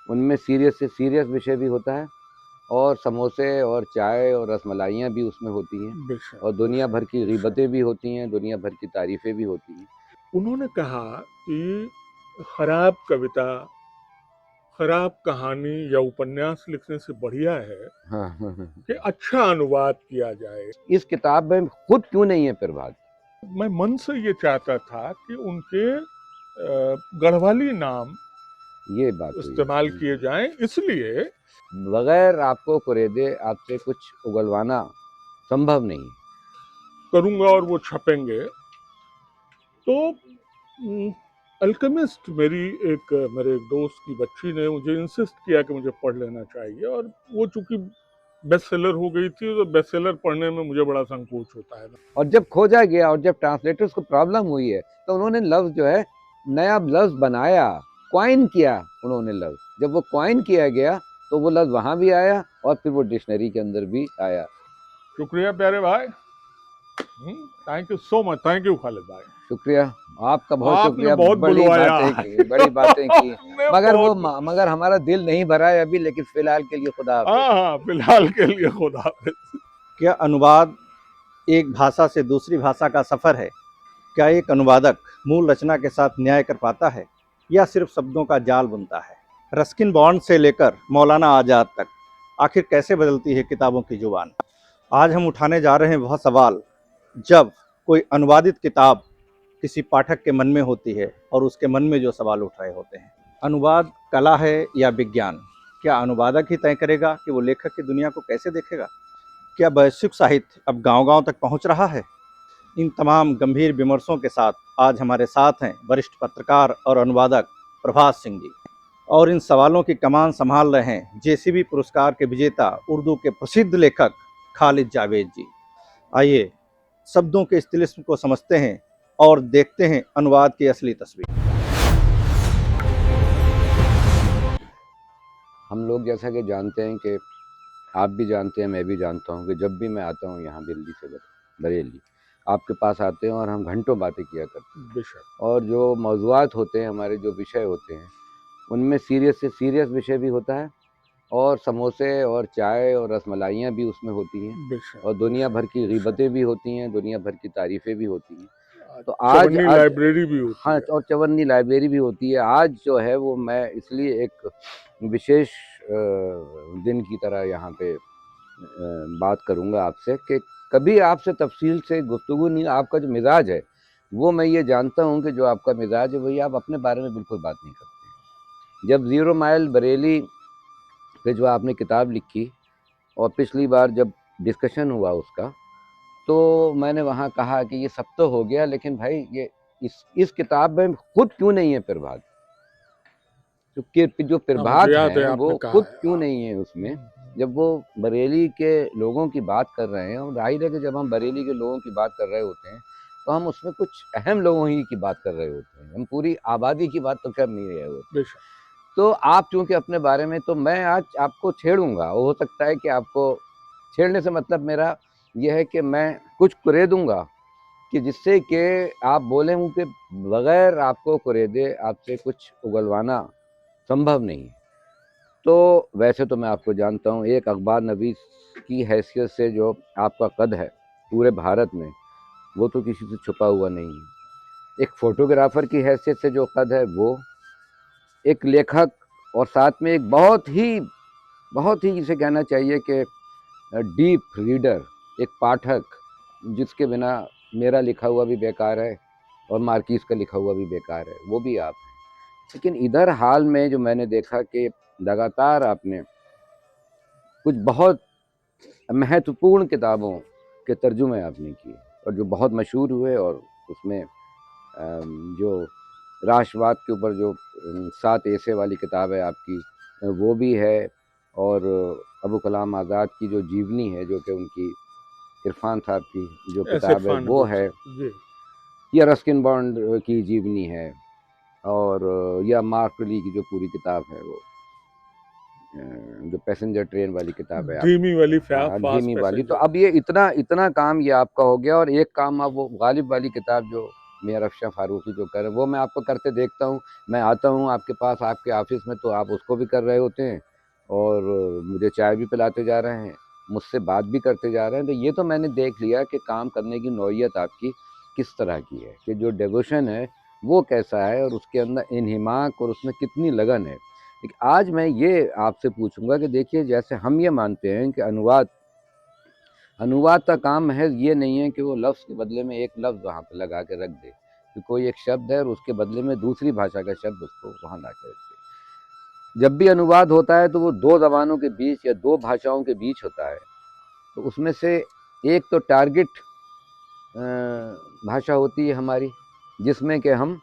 उनमें सीरियस से सीरियस विषय भी होता है और समोसे और चाय और रसमलाइयाँ भी उसमें होती हैं और दुनिया भर की गीबतें भी होती हैं, दुनिया भर की तारीफ़ें भी होती हैं। उन्होंने कहा कि खराब कविता, खराब कहानी या उपन्यास लिखने से बढ़िया है हाँ, हाँ, हाँ। कि अच्छा अनुवाद किया जाए। इस किताब में खुद क्यों नहीं है प्रभात? मैं मन से ये चाहता था कि उनके गढ़वाली नाम ये बात हुई इस्तेमाल है। किए जाएं, इसलिए बगैर आपको कुरेदे आपसे कुछ उगलवाना संभव नहीं। करूंगा और वो छपेंगे। तो अल्केमिस्ट मेरे एक दोस्त की बच्ची ने मुझे इंसिस्ट किया कि मुझे पढ़ लेना चाहिए, और वो चूंकि बेस्ट सेलर हो गई थी तो बेस्ट सेलर पढ़ने में मुझे बड़ा संकोच होता है। और जब खोजा गया और जब ट्रांसलेटर्स को प्रॉब्लम हुई है तो उन्होंने लफ्ज़ जो है नया लफ्ज़ बनाया, कॉइन किया उन्होंने लफ्ज़। जब वो कॉइन किया गया तो वो लफ्ज़ वहाँ भी आया और फिर वो डिक्शनरी के अंदर भी आया। शुक्रिया प्यारे भाई, thank you so much, thank you Khalid भाई। शुक्रिया, आपका बहुत आपने शुक्रिया, बहुत बड़ी बुलवाया बातें की, बड़ी बातें की। आपने मगर हमारा दिल नहीं भरा है अभी, लेकिन फिलहाल के लिए खुदा हाफिज। हाँ, फिलहाल के लिए खुदा हाफिज। क्या अनुवाद एक भाषा से दूसरी भाषा का सफ़र है? क्या एक अनुवादक मूल रचना के साथ न्याय कर पाता है या सिर्फ शब्दों का जाल बुनता है? रस्किन बॉन्ड से लेकर मौलाना आज़ाद तक आखिर कैसे बदलती है किताबों की जुबान? आज हम उठाने जा रहे हैं वह सवाल जब कोई अनुवादित किताब किसी पाठक के मन में होती है और उसके मन में जो सवाल उठ रहे होते हैं। अनुवाद कला है या विज्ञान? क्या अनुवादक ही तय करेगा कि वो लेखक की दुनिया को कैसे देखेगा? क्या वैश्विक साहित्य अब गांव-गांव तक पहुंच रहा है? इन तमाम गंभीर विमर्शों के साथ आज हमारे साथ हैं वरिष्ठ पत्रकार और अनुवादक प्रभात सिंह जी, और इन सवालों की कमान संभाल रहे हैं जेसीबी पुरस्कार के विजेता उर्दू के प्रसिद्ध लेखक खालिद जावेद जी। आइए शब्दों के इस तिलिस्म को समझते हैं और देखते हैं अनुवाद की असली तस्वीर। हम लोग जैसा कि जानते हैं कि आप भी जानते हैं, मैं भी जानता हूँ कि जब भी मैं आता हूँ यहाँ दिल्ली से बरेली, आपके पास आते हैं और हम घंटों बातें किया करते हैं। बेशक। और जो मौज़ूआत होते हैं, हमारे जो विषय होते हैं, उनमें सीरियस से सीरियस विषय भी होता है और समोसे और चाय और रसमलाइयाँ भी उसमें होती हैं और दुनिया भर की गीबतें भी होती हैं, दुनिया भर की तारीफ़ें भी होती हैं। तो आज लाइब्रेरी भी होती हाँ, है। और चवन्नी लाइब्रेरी भी होती है। आज जो है वो मैं इसलिए एक विशेष दिन की तरह यहाँ पे बात करूँगा आपसे कि कभी आपसे तफ़सील से गुफ्तगू नहीं, आपका जो मिज़ाज है वो मैं ये जानता हूँ कि जो आपका मिज़ाज है वही, आप अपने बारे में बिल्कुल बात नहीं करते। जब ज़ीरो माइल बरेली पे जो आपने किताब लिखी और पिछली बार जब डिस्कशन हुआ उसका, तो मैंने वहाँ कहा कि ये सब तो हो गया, लेकिन भाई ये इस किताब में खुद क्यों नहीं है प्रभात? जो मुझे प्रभात याद है हैं आपने वो कहा खुद है। क्यों नहीं है उसमें? जब वो बरेली के लोगों की बात कर रहे हैं, और ज़ाहिर है कि जब हम बरेली के लोगों की बात कर रहे होते हैं तो हम उसमें कुछ अहम लोगों ही की बात कर रहे होते हैं, हम पूरी आबादी की बात तो कर नहीं रहे होते। तो आप चूँकि अपने बारे में, तो मैं आज आपको छेड़ूँगा, हो सकता है कि आपको छेड़ने से मतलब मेरा ये है कि मैं कुछ कुरेदूँगा कि जिससे कि आप बोलें कि बगैर आपको कुरेदे आपसे कुछ उगलवाना संभव नहीं। तो वैसे तो मैं आपको जानता हूँ, एक अखबार नवीस की हैसियत से जो आपका कद है पूरे भारत में, वो तो किसी से छुपा हुआ नहीं है। एक फ़ोटोग्राफ़र की हैसियत से जो कद है वो, एक लेखक और साथ में एक बहुत ही जिसे कहना चाहिए कि डीप रीडर, एक पाठक जिसके बिना मेरा लिखा हुआ भी बेकार है और मार्किस का लिखा हुआ भी बेकार है, वो भी आप हैं। लेकिन इधर हाल में जो मैंने देखा कि लगातार आपने कुछ बहुत महत्वपूर्ण किताबों के तर्जुमे आपने किए और जो बहुत मशहूर हुए, और उसमें जो राष्ट्रवाद के ऊपर जो 7 ऐसे वाली किताब है आपकी, वो भी है, और अबू कलाम आज़ाद की जो जीवनी है, जो कि उनकी इरफान साहब की जो किताब है वो है, या रस्किन बॉन्ड की जीवनी है, और या मार्क ट्वेन की जो पूरी किताब है वो, जो पैसेंजर ट्रेन वाली किताब है धीमी वाली, धीमी वाली। तो अब ये इतना काम ये आपका हो गया, और एक काम आप वो गालिब वाली किताब जो मियाँ रफ़शा फ़ारूक़ी जो कर रहे हैं, वो मैं आपको करते देखता हूँ। मैं आता हूँ आपके पास, आपके ऑफ़िस में, तो आप उसको भी कर रहे होते हैं और मुझे चाय भी पिलाते जा रहे हैं, मुझसे बात भी करते जा रहे हैं। तो ये तो मैंने देख लिया कि काम करने की नौइयत आपकी किस तरह की है, कि जो डिवोशन है वो कैसा है और उसके अंदर इन्हिमाक और उसमें कितनी लगन है। लेकिन आज मैं ये आपसे पूछूँगा कि देखिए, जैसे हम ये मानते हैं कि अनुवाद का काम महज़ ये नहीं है कि वो लफ्ज़ के बदले में एक लफ्ज़ वहाँ पे लगा के रख दे, कि कोई एक शब्द है और उसके बदले में दूसरी भाषा का शब्द उसको वहाँ ला के रख दे। जब भी अनुवाद होता है तो वो 2 ज़बानों के बीच या 2 भाषाओं के बीच होता है। तो उसमें से एक तो टारगेट भाषा होती है हमारी, जिसमें कि हम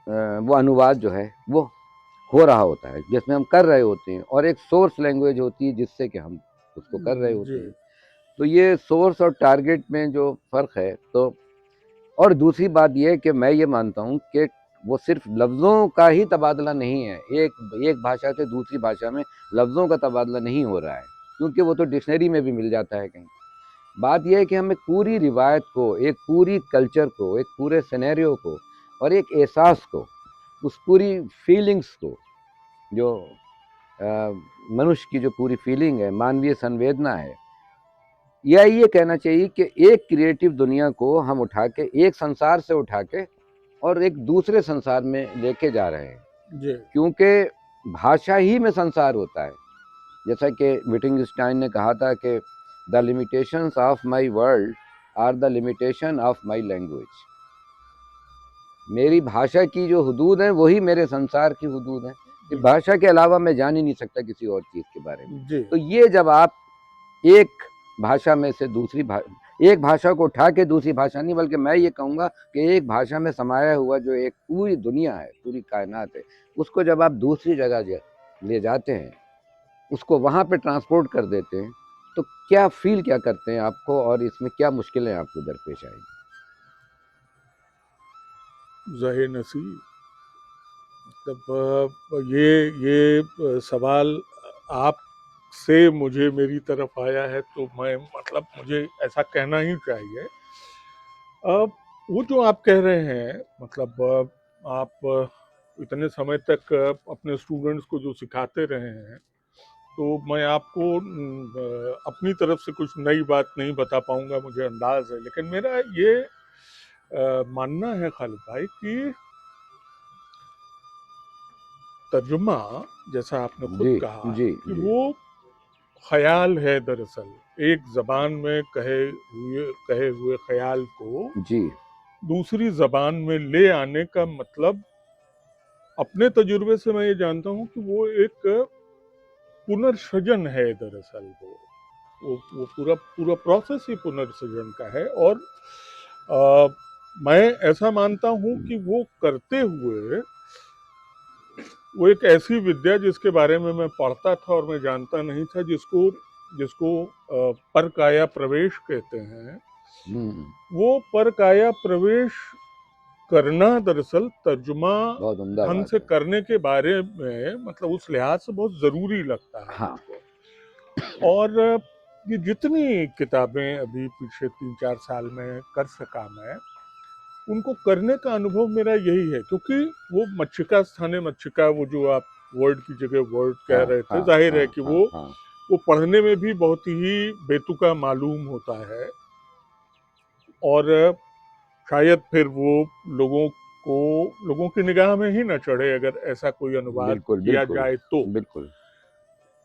वो अनुवाद जो है वो हो रहा होता है, जिसमें हम कर रहे होते हैं, और एक सोर्स लैंग्वेज होती है जिससे कि हम उसको कर रहे जी। होते हैं। तो ये सोर्स और टारगेट में जो फ़र्क है, तो और दूसरी बात ये है कि मैं ये मानता हूँ कि वो सिर्फ लफ्ज़ों का ही तबादला नहीं है, एक भाषा से दूसरी भाषा में लफ्ज़ों का तबादला नहीं हो रहा है, क्योंकि वो तो डिक्शनरी में भी मिल जाता है कहीं। बात ये है कि हम एक पूरी रिवायत को, एक पूरी कल्चर को, एक पूरे सिनेरियो को और एक एहसास को, उस पूरी फीलिंग्स को, जो मनुष्य की जो पूरी फीलिंग है, मानवीय संवेदना है, या ये कहना चाहिए कि एक क्रिएटिव दुनिया को हम उठा के, एक संसार से उठा के और एक दूसरे संसार में लेके जा रहे हैं, जी। क्योंकि भाषा ही में संसार होता है। जैसा कि विटिंगस्टाइन ने कहा था कि the limitations of my world are the limitation of my language. मेरी भाषा की जो हुदूद हैं वही मेरे संसार की हुदूद हैं, कि भाषा के अलावा मैं जान ही नहीं सकता किसी और चीज़ के बारे में। जी। तो ये जब आप एक भाषा में से एक भाषा को उठा के दूसरी भाषा नहीं, बल्कि मैं ये कहूँगा कि एक भाषा में समाया हुआ जो एक पूरी दुनिया है, पूरी कायनात है, उसको जब आप दूसरी जगह ले जाते हैं, उसको वहाँ पे ट्रांसपोर्ट कर देते हैं, तो क्या करते हैं आपको, और इसमें क्या मुश्किलें आपको दरपेश आएँगी? ज़ाहिर नसी तब ये सवाल आपसे मुझे मेरी तरफ आया है, तो मैं मतलब मुझे ऐसा कहना ही चाहिए। वो जो आप कह रहे हैं, मतलब आप इतने समय तक अपने स्टूडेंट्स को जो सिखाते रहे हैं, तो मैं आपको अपनी तरफ से कुछ नई बात नहीं बता पाऊंगा, मुझे अंदाज है। लेकिन मेरा ये मानना है खालिद भाई कि तर्जुमा, जैसा आपने खुद जी, कहा जी, कि जी, वो ख्याल है, दरअसल एक जबान में कहे हुए ख्याल को जी, दूसरी जबान में ले आने का मतलब, अपने तजुर्बे से मैं ये जानता हूँ कि वो एक पुनर्सृजन है। दरअसल वो पूरा पूरा प्रोसेस ही पुनर्सृजन का है। और आ, मैं ऐसा मानता हूँ कि वो करते हुए वो एक ऐसी विद्या जिसके बारे में मैं पढ़ता था और मैं जानता नहीं था, जिसको जिसको परकाया प्रवेश कहते हैं। हुँ, वो परकाया प्रवेश करना दरअसल तर्जुमा बहुत उम्दा ढंग बात से है। करने के बारे में, मतलब उस लिहाज से बहुत ज़रूरी लगता है हाँ, मुझको। और ये जितनी किताबें अभी पिछले 3-4 साल में कर सका मैं, उनको करने का अनुभव मेरा यही है। क्योंकि वो मच्छिका स्थाने मच्छिका, वो जो आप वर्ड की जगह वर्ड कह हाँ, रहे थे, हाँ, जाहिर है हाँ, कि हाँ, हाँ। वो पढ़ने में भी बहुत ही बेतुका मालूम होता है। और शायद फिर वो लोगों लोगों की निगाह में ही न चढ़े अगर ऐसा कोई अनुवाद बिल्कुल, किया बिल्कुल, जाए तो। बिल्कुल।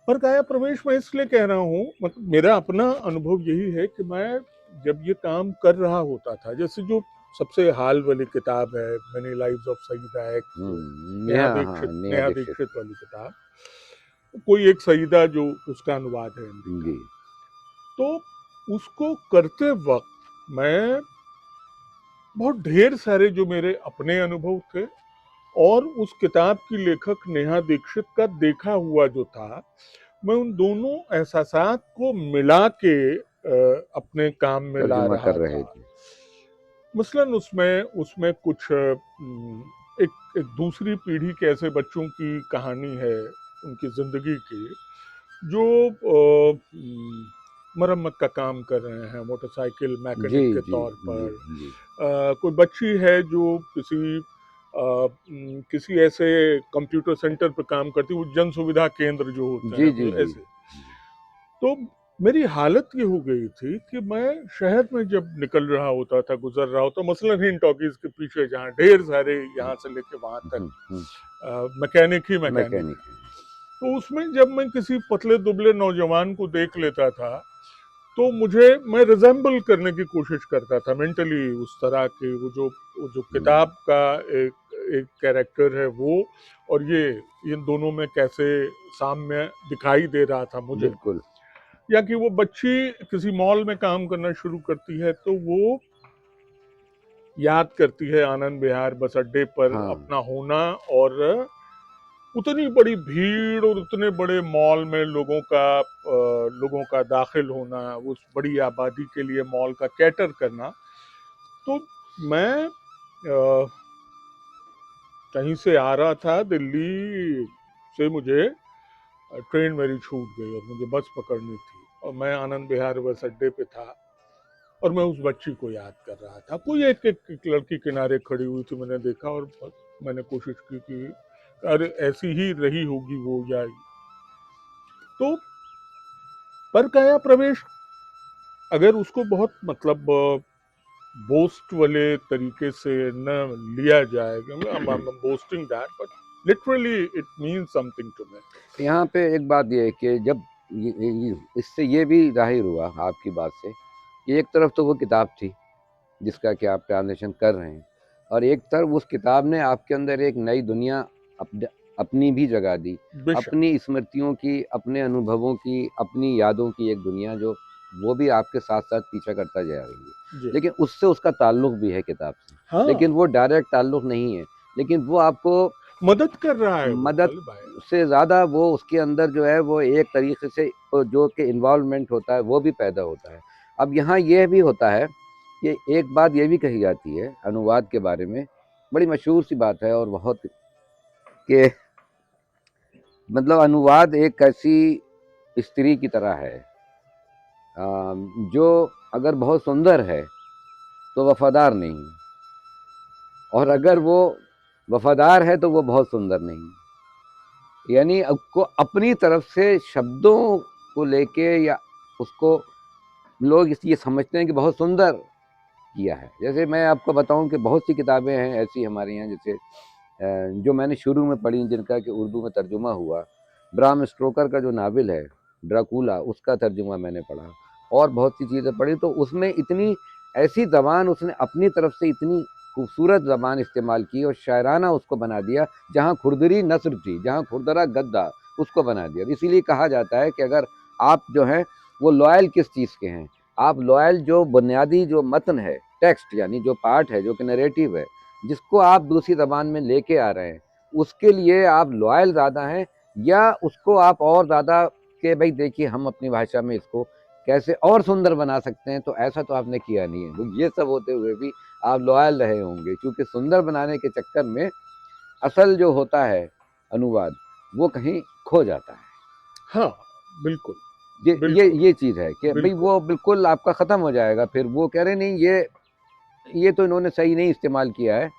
पर काया प्रवेश मैं इसलिए कह रहा हूँ, मतलब मेरा अपना अनुभव यही है कि मैं जब ये काम कर रहा होता था, जैसे जो सबसे हाल वाली किताब है many lives of Syeda X, हाँ, नेहा नेहा दीक्षित। दीक्षित वाली किताब, कोई एक सईदा जो उसका अनुवाद है हिंदी का, जी, तो उसको करते वक्त मैं बहुत ढेर सारे जो मेरे अपने अनुभव थे और उस किताब की लेखक नेहा दीक्षित का देखा हुआ जो था, मैं उन दोनों एहसासात को मिला के अपने काम में ला तर्जुमा कर रहा रहे था। थे। मसलन उसमें उसमें कुछ एक दूसरी पीढ़ी के ऐसे बच्चों की कहानी है, उनकी जिंदगी की, जो मरम्मत का काम कर रहे हैं, मोटरसाइकिल जी, मैकेनिक के जी, तौर जी, पर। जी। कोई बच्ची है जो किसी ऐसे कंप्यूटर सेंटर पे काम करती है, वो जन सुविधा केंद्र जो होते जी, हैं जी, वो जी। ऐसे। तो मेरी हालत ये हो गई थी कि मैं शहर में जब निकल रहा होता था, गुजर रहा होता, मसलन हिंद टॉकीज के पीछे जहाँ ढेर सारे यहाँ से लेके वहां तक हुँ, मैकेनिक ही मैकेनिक मैकेनिक है, है। तो उसमें जब मैं किसी पतले दुबले नौजवान को देख लेता था, तो मैं रिजेंबल करने की कोशिश करता था मेंटली उस तरह के, वो जो हुँ, किताब का एक एक कैरेक्टर है वो, और ये इन दोनों में कैसे साम्य दिखाई दे रहा था मुझे। बिल्कुल। या कि वो बच्ची किसी मॉल में काम करना शुरू करती है तो वो याद करती है आनंद विहार बस अड्डे पर हाँ, अपना होना, और उतनी बड़ी भीड़ और उतने बड़े मॉल में लोगों का दाखिल होना, उस बड़ी आबादी के लिए मॉल का कैटर करना। तो मैं अ, कहीं से आ रहा था दिल्ली से, मुझे ट्रेन मेरी छूट गई और मुझे बस पकड़नी थी, और मैं आनंद विहार बस अड्डे पे था, और मैं उस बच्ची को याद कर रहा था। कोई एक लड़की किनारे खड़ी हुई थी, मैंने देखा और बस मैंने कोशिश की कि अरे ऐसी ही रही होगी वो, या तो पर गया प्रवेश अगर उसको बहुत मतलब बोस्ट वाले तरीके से न लिया जाए, boasting that, but literally it means something to me. यहाँ पे एक बात ये है कि जब ये इससे ये भी ज़ाहिर हुआ आपकी बात से कि एक तरफ तो वो किताब थी, जिसका कि आप ट्रांज़िशन कर रहे हैं, और एक तरफ उस किताब ने आपके अंदर एक नई दुनिया अपनी भी जगा दी। बेशक। अपनी स्मृतियों की, अपने अनुभवों की, अपनी यादों की एक दुनिया जो वो भी आपके साथ-साथ पीछा करता जा रही है। जी। लेकिन उससे उसका ताल्लुक भी है किताब से। हाँ, लेकिन वो डायरेक्ट ताल्लुक नहीं है, लेकिन वो आपको मदद कर रहा है वो मदद फल भाई। से ज़्यादा वो उसके अंदर जो है वो एक तरीके से जो कि इन्वॉल्वमेंट होता है वो भी पैदा होता है। अब यहाँ ये भी होता है कि एक बात ये भी कही जाती है अनुवाद के बारे में, बड़ी मशहूर सी बात है और बहुत, कि मतलब अनुवाद एक ऐसी स्त्री की तरह है जो अगर बहुत सुंदर है तो वफ़ादार नहीं, और अगर वो वफ़ादार है तो वो बहुत सुंदर नहीं। यानी आपको अपनी तरफ से शब्दों को लेके या उसको लोग ये समझते हैं कि बहुत सुंदर किया है। जैसे मैं आपको बताऊं कि बहुत सी किताबें हैं ऐसी हमारे यहाँ, जैसे जो मैंने शुरू में पढ़ी जिनका कि उर्दू में तर्जुमा हुआ, ब्राम स्टोकर का जो नावल है ड्राकुला, उसका तर्जुमा मैंने पढ़ा, और बहुत सी चीज़ें पढ़ी, तो उसमें इतनी ऐसी ज़बान उसने अपनी तरफ से इतनी खूबसूरत ज़बान इस्तेमाल की और शायराना उसको बना दिया, जहाँ खुरदरी नस्र थी, जहाँ खुरदरा गद्दा, उसको बना दिया। इसीलिए कहा जाता है कि अगर आप जो हैं वो लॉयल किस चीज़ के हैं, आप लॉयल जो बुनियादी जो मतन है, टेक्स्ट यानी जो पार्ट है, जो कि नरेटिव है, जिसको आप दूसरी ज़बान में लेके आ रहे हैं, उसके लिए आप लॉयल ज़्यादा हैं, या उसको आप और ज़्यादा कि भाई देखिए हम अपनी भाषा में इसको कैसे और सुंदर बना सकते हैं, तो ऐसा तो आपने किया नहीं है। तो ये सब होते हुए भी आप लॉयल रहे होंगे, क्योंकि सुंदर बनाने के चक्कर में असल जो होता है अनुवाद, वो कहीं खो जाता है। हाँ, बिल्कुल, बिल्कुल, ये चीज़ है कि भाई बिल्कुल। वो बिल्कुल आपका ख़त्म हो जाएगा, फिर वो कह रहे नहीं ये तो इन्होंने सही नहीं इस्तेमाल किया है,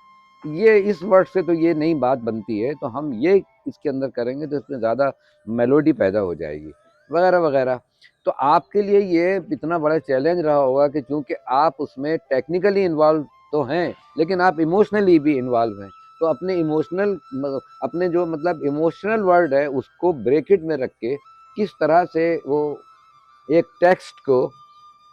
ये इस वर्ड से तो ये नई बात बनती है, तो हम ये इसके अंदर करेंगे तो इसमें ज़्यादा मेलोडी पैदा हो जाएगी, वगैरह वगैरह। तो आपके लिए ये इतना बड़ा चैलेंज रहा होगा कि चूँकि आप उसमें टेक्निकली इन्वॉल्व तो हैं, लेकिन आप इमोशनली भी इन्वॉल्व हैं। तो अपने अपने जो मतलब इमोशनल वर्ड है उसको ब्रैकेट में रख के किस तरह से वो एक टेक्स्ट को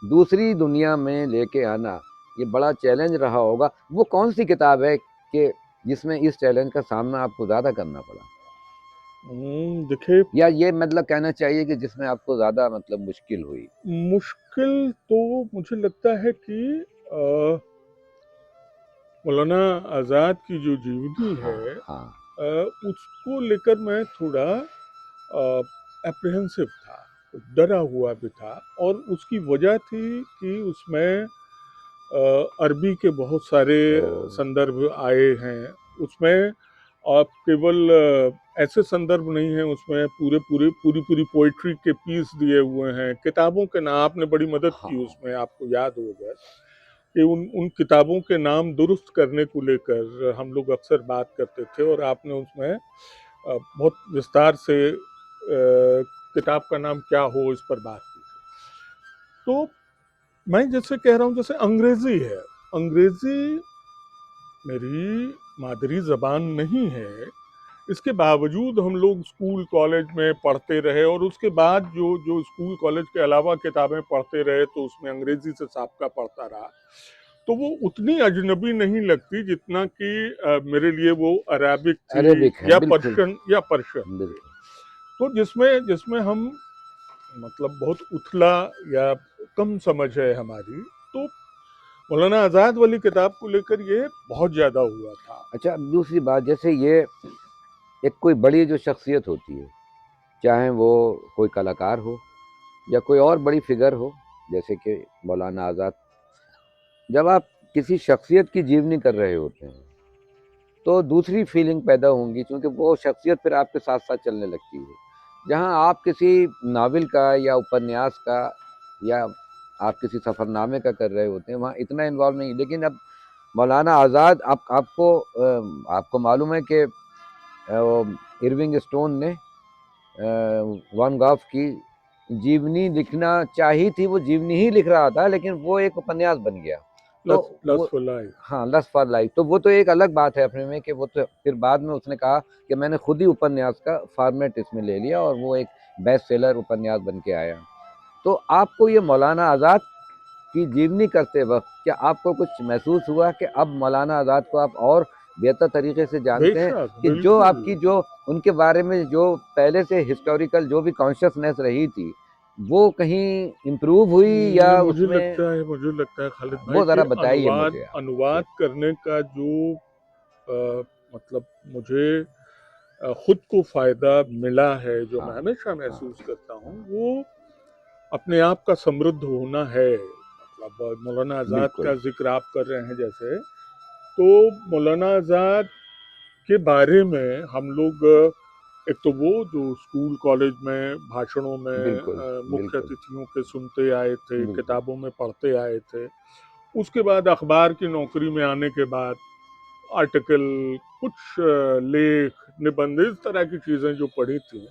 दूसरी दुनिया में लेके आना, ये बड़ा चैलेंज रहा होगा। वो कौन-सी किताब है कि जिसमें इस चैलेंज का सामना आपको ज़्यादा करना पड़ा? देखिए, या ये मतलब कहना चाहिए कि जिसमें आपको ज़्यादा मतलब मुश्किल हुई? मुश्किल तो मुझे लगता है कि अ, मौलाना आज़ाद की जो जीवनी हाँ, है, हाँ। उसको लेकर मैं थोड़ा एप्रिहेंसिव था, डरा हुआ भी था, और उसकी वजह थी कि उसमें अरबी के बहुत सारे ओह! संदर्भ आए हैं। उसमें आप केवल ऐसे संदर्भ नहीं है उसमें, पूरे पूरे पूरी पूरी पोइट्री के पीस दिए हुए हैं, किताबों के नाम। आपने बड़ी मदद हाँ, की उसमें, आपको याद होगा कि उन उन किताबों के नाम दुरुस्त करने को लेकर हम लोग अक्सर बात करते थे, और आपने उसमें बहुत विस्तार से किताब का नाम क्या हो इस पर बात की थी। तो मैं जैसे कह रहा हूँ, जैसे अंग्रेजी है, अंग्रेजी मेरी मादरी जबान नहीं है, इसके बावजूद हम लोग स्कूल कॉलेज में पढ़ते रहे, और उसके बाद जो जो स्कूल कॉलेज के अलावा किताबें पढ़ते रहे तो उसमें अंग्रेजी से साबका पढ़ता रहा, तो वो उतनी अजनबी नहीं लगती जितना कि मेरे लिए वो अरेबिक थी अरेबिक है, या बिल्कुल, पर्शियन थी। बिल्कुल। तो जिसमें जिसमें हम मतलब बहुत उथला या कम समझ है हमारी, तो मौलाना आज़ाद वाली किताब को लेकर ये बहुत ज़्यादा हुआ था। अच्छा, अब दूसरी बात, जैसे ये एक कोई बड़ी जो शख्सियत होती है, चाहे वो कोई कलाकार हो या कोई और बड़ी फिगर हो, जैसे कि मौलाना आज़ाद, जब आप किसी शख्सियत की जीवनी कर रहे होते हैं, तो दूसरी फीलिंग पैदा होंगी, क्योंकि वो शख्सियत फिर आपके साथ-साथ चलने लगती है। जहाँ आप किसी नावल का या उपन्यास का या आप किसी सफ़रनामे का कर रहे होते हैं, वहाँ इतना इन्वॉल्व नहीं। लेकिन अब मौलाना आज़ाद, आपको मालूम है कि वो इरविंग स्टोन ने वैन गॉग की जीवनी लिखना चाही थी, वो जीवनी ही लिख रहा था, लेकिन वो एक उपन्यास बन गया। तो लस वो, फॉर लाइफ। हाँ, लस्ट फॉर लाइफ, तो वो तो एक अलग बात है अपने में, कि वो तो फिर बाद में उसने कहा कि मैंने खुद ही उपन्यास का फॉर्मेट इसमें ले लिया, और वो एक बेस्ट सेलर उपन्यास बन के आया। तो आपको ये मौलाना आज़ाद की जीवनी करते वक्त क्या आपको कुछ महसूस हुआ कि अब मौलाना आज़ाद को आप और बेहतर तरीके से जानते हैं, बेशक, कि जो बिल्कुल। आपकी जो उनके बारे में जो पहले से हिस्टोरिकल जो भी कॉन्शियसनेस रही थी, वो कहीं इम्प्रूव हुई या उसमें? मुझे लगता है खालिद भाई वो कि ज़रा बताइए अनुवाद मुझे आप। अनुवाद जी, करने का जो मतलब मुझे खुद को फायदा मिला है, जो मैं हाँ, हमेशा हाँ, महसूस करता हूँ, वो अपने आप का समृद्ध होना है। मतलब मौलाना आज़ाद का बिल्कुल। जिक्र आप कर रहे हैं जैसे, तो मौलाना आज़ाद के बारे में हम लोग एक तो वो जो स्कूल कॉलेज में भाषणों में बिल्कुल, मुख्य बिल्कुल, अतिथियों के सुनते आए थे, बिल्कुल। किताबों में पढ़ते आए थे। उसके बाद अखबार की नौकरी में आने के बाद आर्टिकल, कुछ लेख, निबंध, इस तरह की चीज़ें जो पढ़ी थी,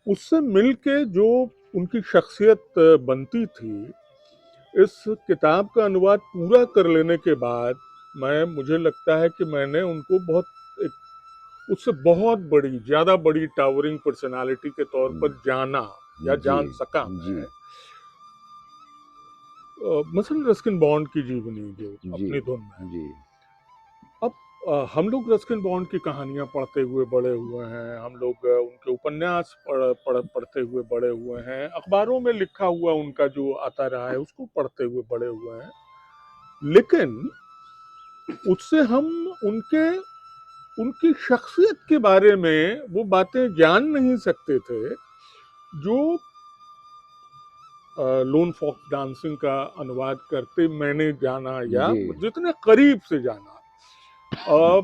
उससे मिलके जो उनकी शख्सियत बनती थी, इस किताब का अनुवाद पूरा कर लेने के बाद मैं मुझे लगता है कि मैंने उनको बहुत एक उससे बहुत बड़ी, ज़्यादा बड़ी टावरिंग पर्सनालिटी के तौर हुँ, पर जाना या जी, जान सका जी, मैं। मसलन रस्किन बॉन्ड की जीवनी जो जी, अपनी धुन में। जी। अब हम लोग रस्किन बॉन्ड की कहानियाँ पढ़ते हुए बड़े हुए हैं, हम लोग उनके उपन्यास पढ़ते हुए बड़े हुए हैं, अखबारों में लिखा हुआ उनका जो आता रहा है उसको पढ़ते हुए बड़े हुए हैं। लेकिन उससे हम उनके उनकी शख्सियत के बारे में वो बातें जान नहीं सकते थे जो लोन फॉक्स डांसिंग का अनुवाद करते मैंने जाना, या जी, जितने करीब से जाना। अ,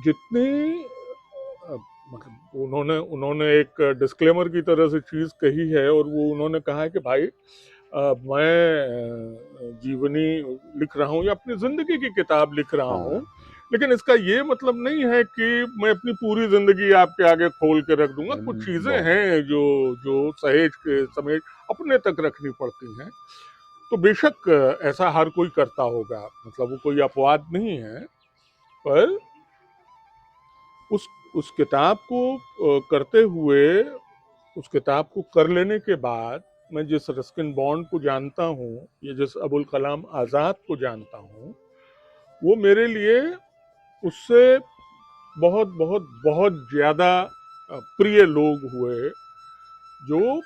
जितनी अ, मतलब उन्होंने उन्होंने एक डिस्क्लेमर की तरह से चीज़ कही है, और वो उन्होंने कहा है कि भाई मैं जीवनी लिख रहा हूँ या अपनी ज़िंदगी की किताब लिख रहा हूँ, हाँ, लेकिन इसका ये मतलब नहीं है कि मैं अपनी पूरी ज़िंदगी आपके आगे खोल के रख दूंगा। कुछ चीज़ें बहुत हैं जो जो सहेज के समेत अपने तक रखनी पड़ती हैं। तो बेशक ऐसा हर कोई करता होगा, मतलब वो कोई अपवाद नहीं है। पर उस उस किताब को करते हुए, उस किताब को कर लेने के बाद, मैं जिस रस्किन बॉन्ड को जानता हूँ या जिस अबुल कलाम आज़ाद को जानता हूँ, वो मेरे लिए उससे बहुत बहुत बहुत ज़्यादा प्रिय लोग हुए, जो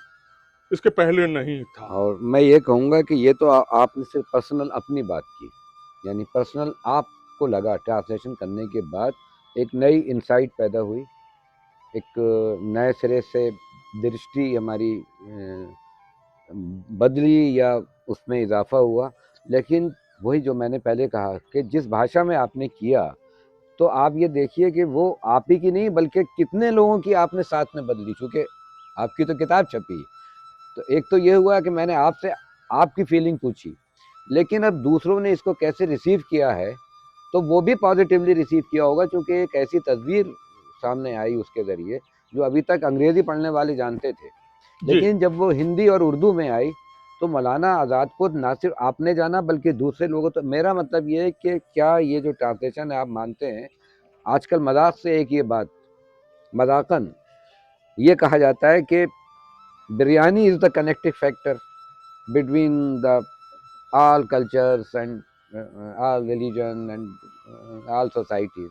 इसके पहले नहीं था। और मैं ये कहूँगा कि ये तो आपने सिर्फ पर्सनल अपनी बात की, यानी पर्सनल आपको लगा ट्रांसलेशन करने के बाद एक नई इनसाइट पैदा हुई, एक नए सिरे से दृष्टि हमारी बदली या उसमें इजाफा हुआ। लेकिन वही जो मैंने पहले कहा कि जिस भाषा में आपने किया, तो आप ये देखिए कि वो आप ही की नहीं बल्कि कितने लोगों की आपने साथ में बदली, चूँकि आपकी तो किताब छपी। तो एक तो ये हुआ कि मैंने आपसे आपकी फीलिंग पूछी, लेकिन अब दूसरों ने इसको कैसे रिसीव किया है, तो वो भी पॉज़िटिवली रिसीव किया होगा, चूँकि एक ऐसी तस्वीर सामने आई उसके ज़रिए, जो अभी तक अंग्रेज़ी पढ़ने वाले जानते थे। जी। लेकिन जब वो हिंदी और उर्दू में आई, तो मौलाना आज़ाद को ना सिर्फ़ आपने जाना बल्कि दूसरे लोगों, तो मेरा मतलब ये है कि क्या ये जो ट्रांसलेशन है आप मानते हैं, आजकल मज़ाक से एक ये बात, मज़ाकन ये कहा जाता है कि biryani is the connecting factor between the all cultures and all religion and all societies।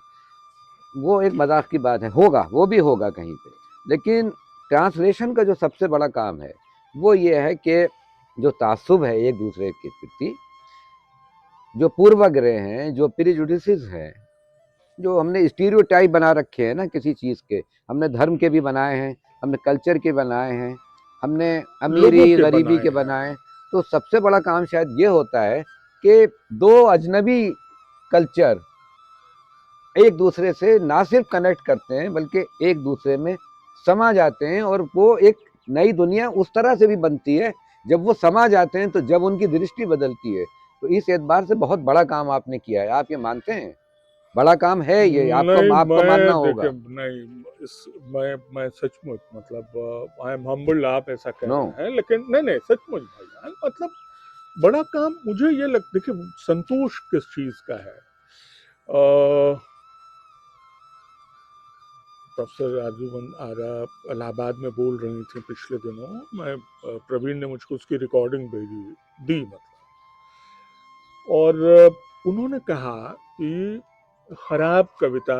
वो एक मजाक की बात है, होगा, वो भी होगा कहीं पे, लेकिन ट्रांसलेशन का जो सबसे बड़ा काम है वो ये है कि जो तासुब है एक दूसरे के प्रति, जो पूर्वाग्रह हैं, जो प्रेजुडिसेस हैं, जो हमने स्टीरियोटाइप बना रखे हैं ना किसी चीज़ के, हमने धर्म के भी बनाए हैं, हमने कल्चर के बनाए हैं, हमने लोगों अमीरी के गरीबी बनाए के हैं। बनाए हैं। तो सबसे बड़ा काम शायद ये होता है कि दो अजनबी कल्चर एक दूसरे से ना सिर्फ कनेक्ट करते हैं बल्कि एक दूसरे में समा जाते हैं, और वो एक नई दुनिया उस तरह से भी बनती है जब वो समा जाते हैं, तो जब उनकी दृष्टि बदलती है। तो इस एतबार से बहुत बड़ा काम आपने किया है। आप ये मानते हैं बड़ा काम है ये, नहीं, आपको मानना मैं होगा। देखिए नहीं, इस मैं सचमुच मतलब आई एम हम्बल्ड, आप ऐसा कह नो। रहे हैं, लेकिन नहीं नहीं सचमुच भाईजान, मतलब बड़ा काम मुझे ये लग, देखिए संतोष किस चीज का है। प्रोफेसर आरजूमन आरा इलाहाबाद में बोल रही थी पिछले दिनों, मैं प्रवीण ने मुझको उसकी रिकॉर्डिंग भेजी दी मतलब, और उन्होंने कहा कि खराब कविता,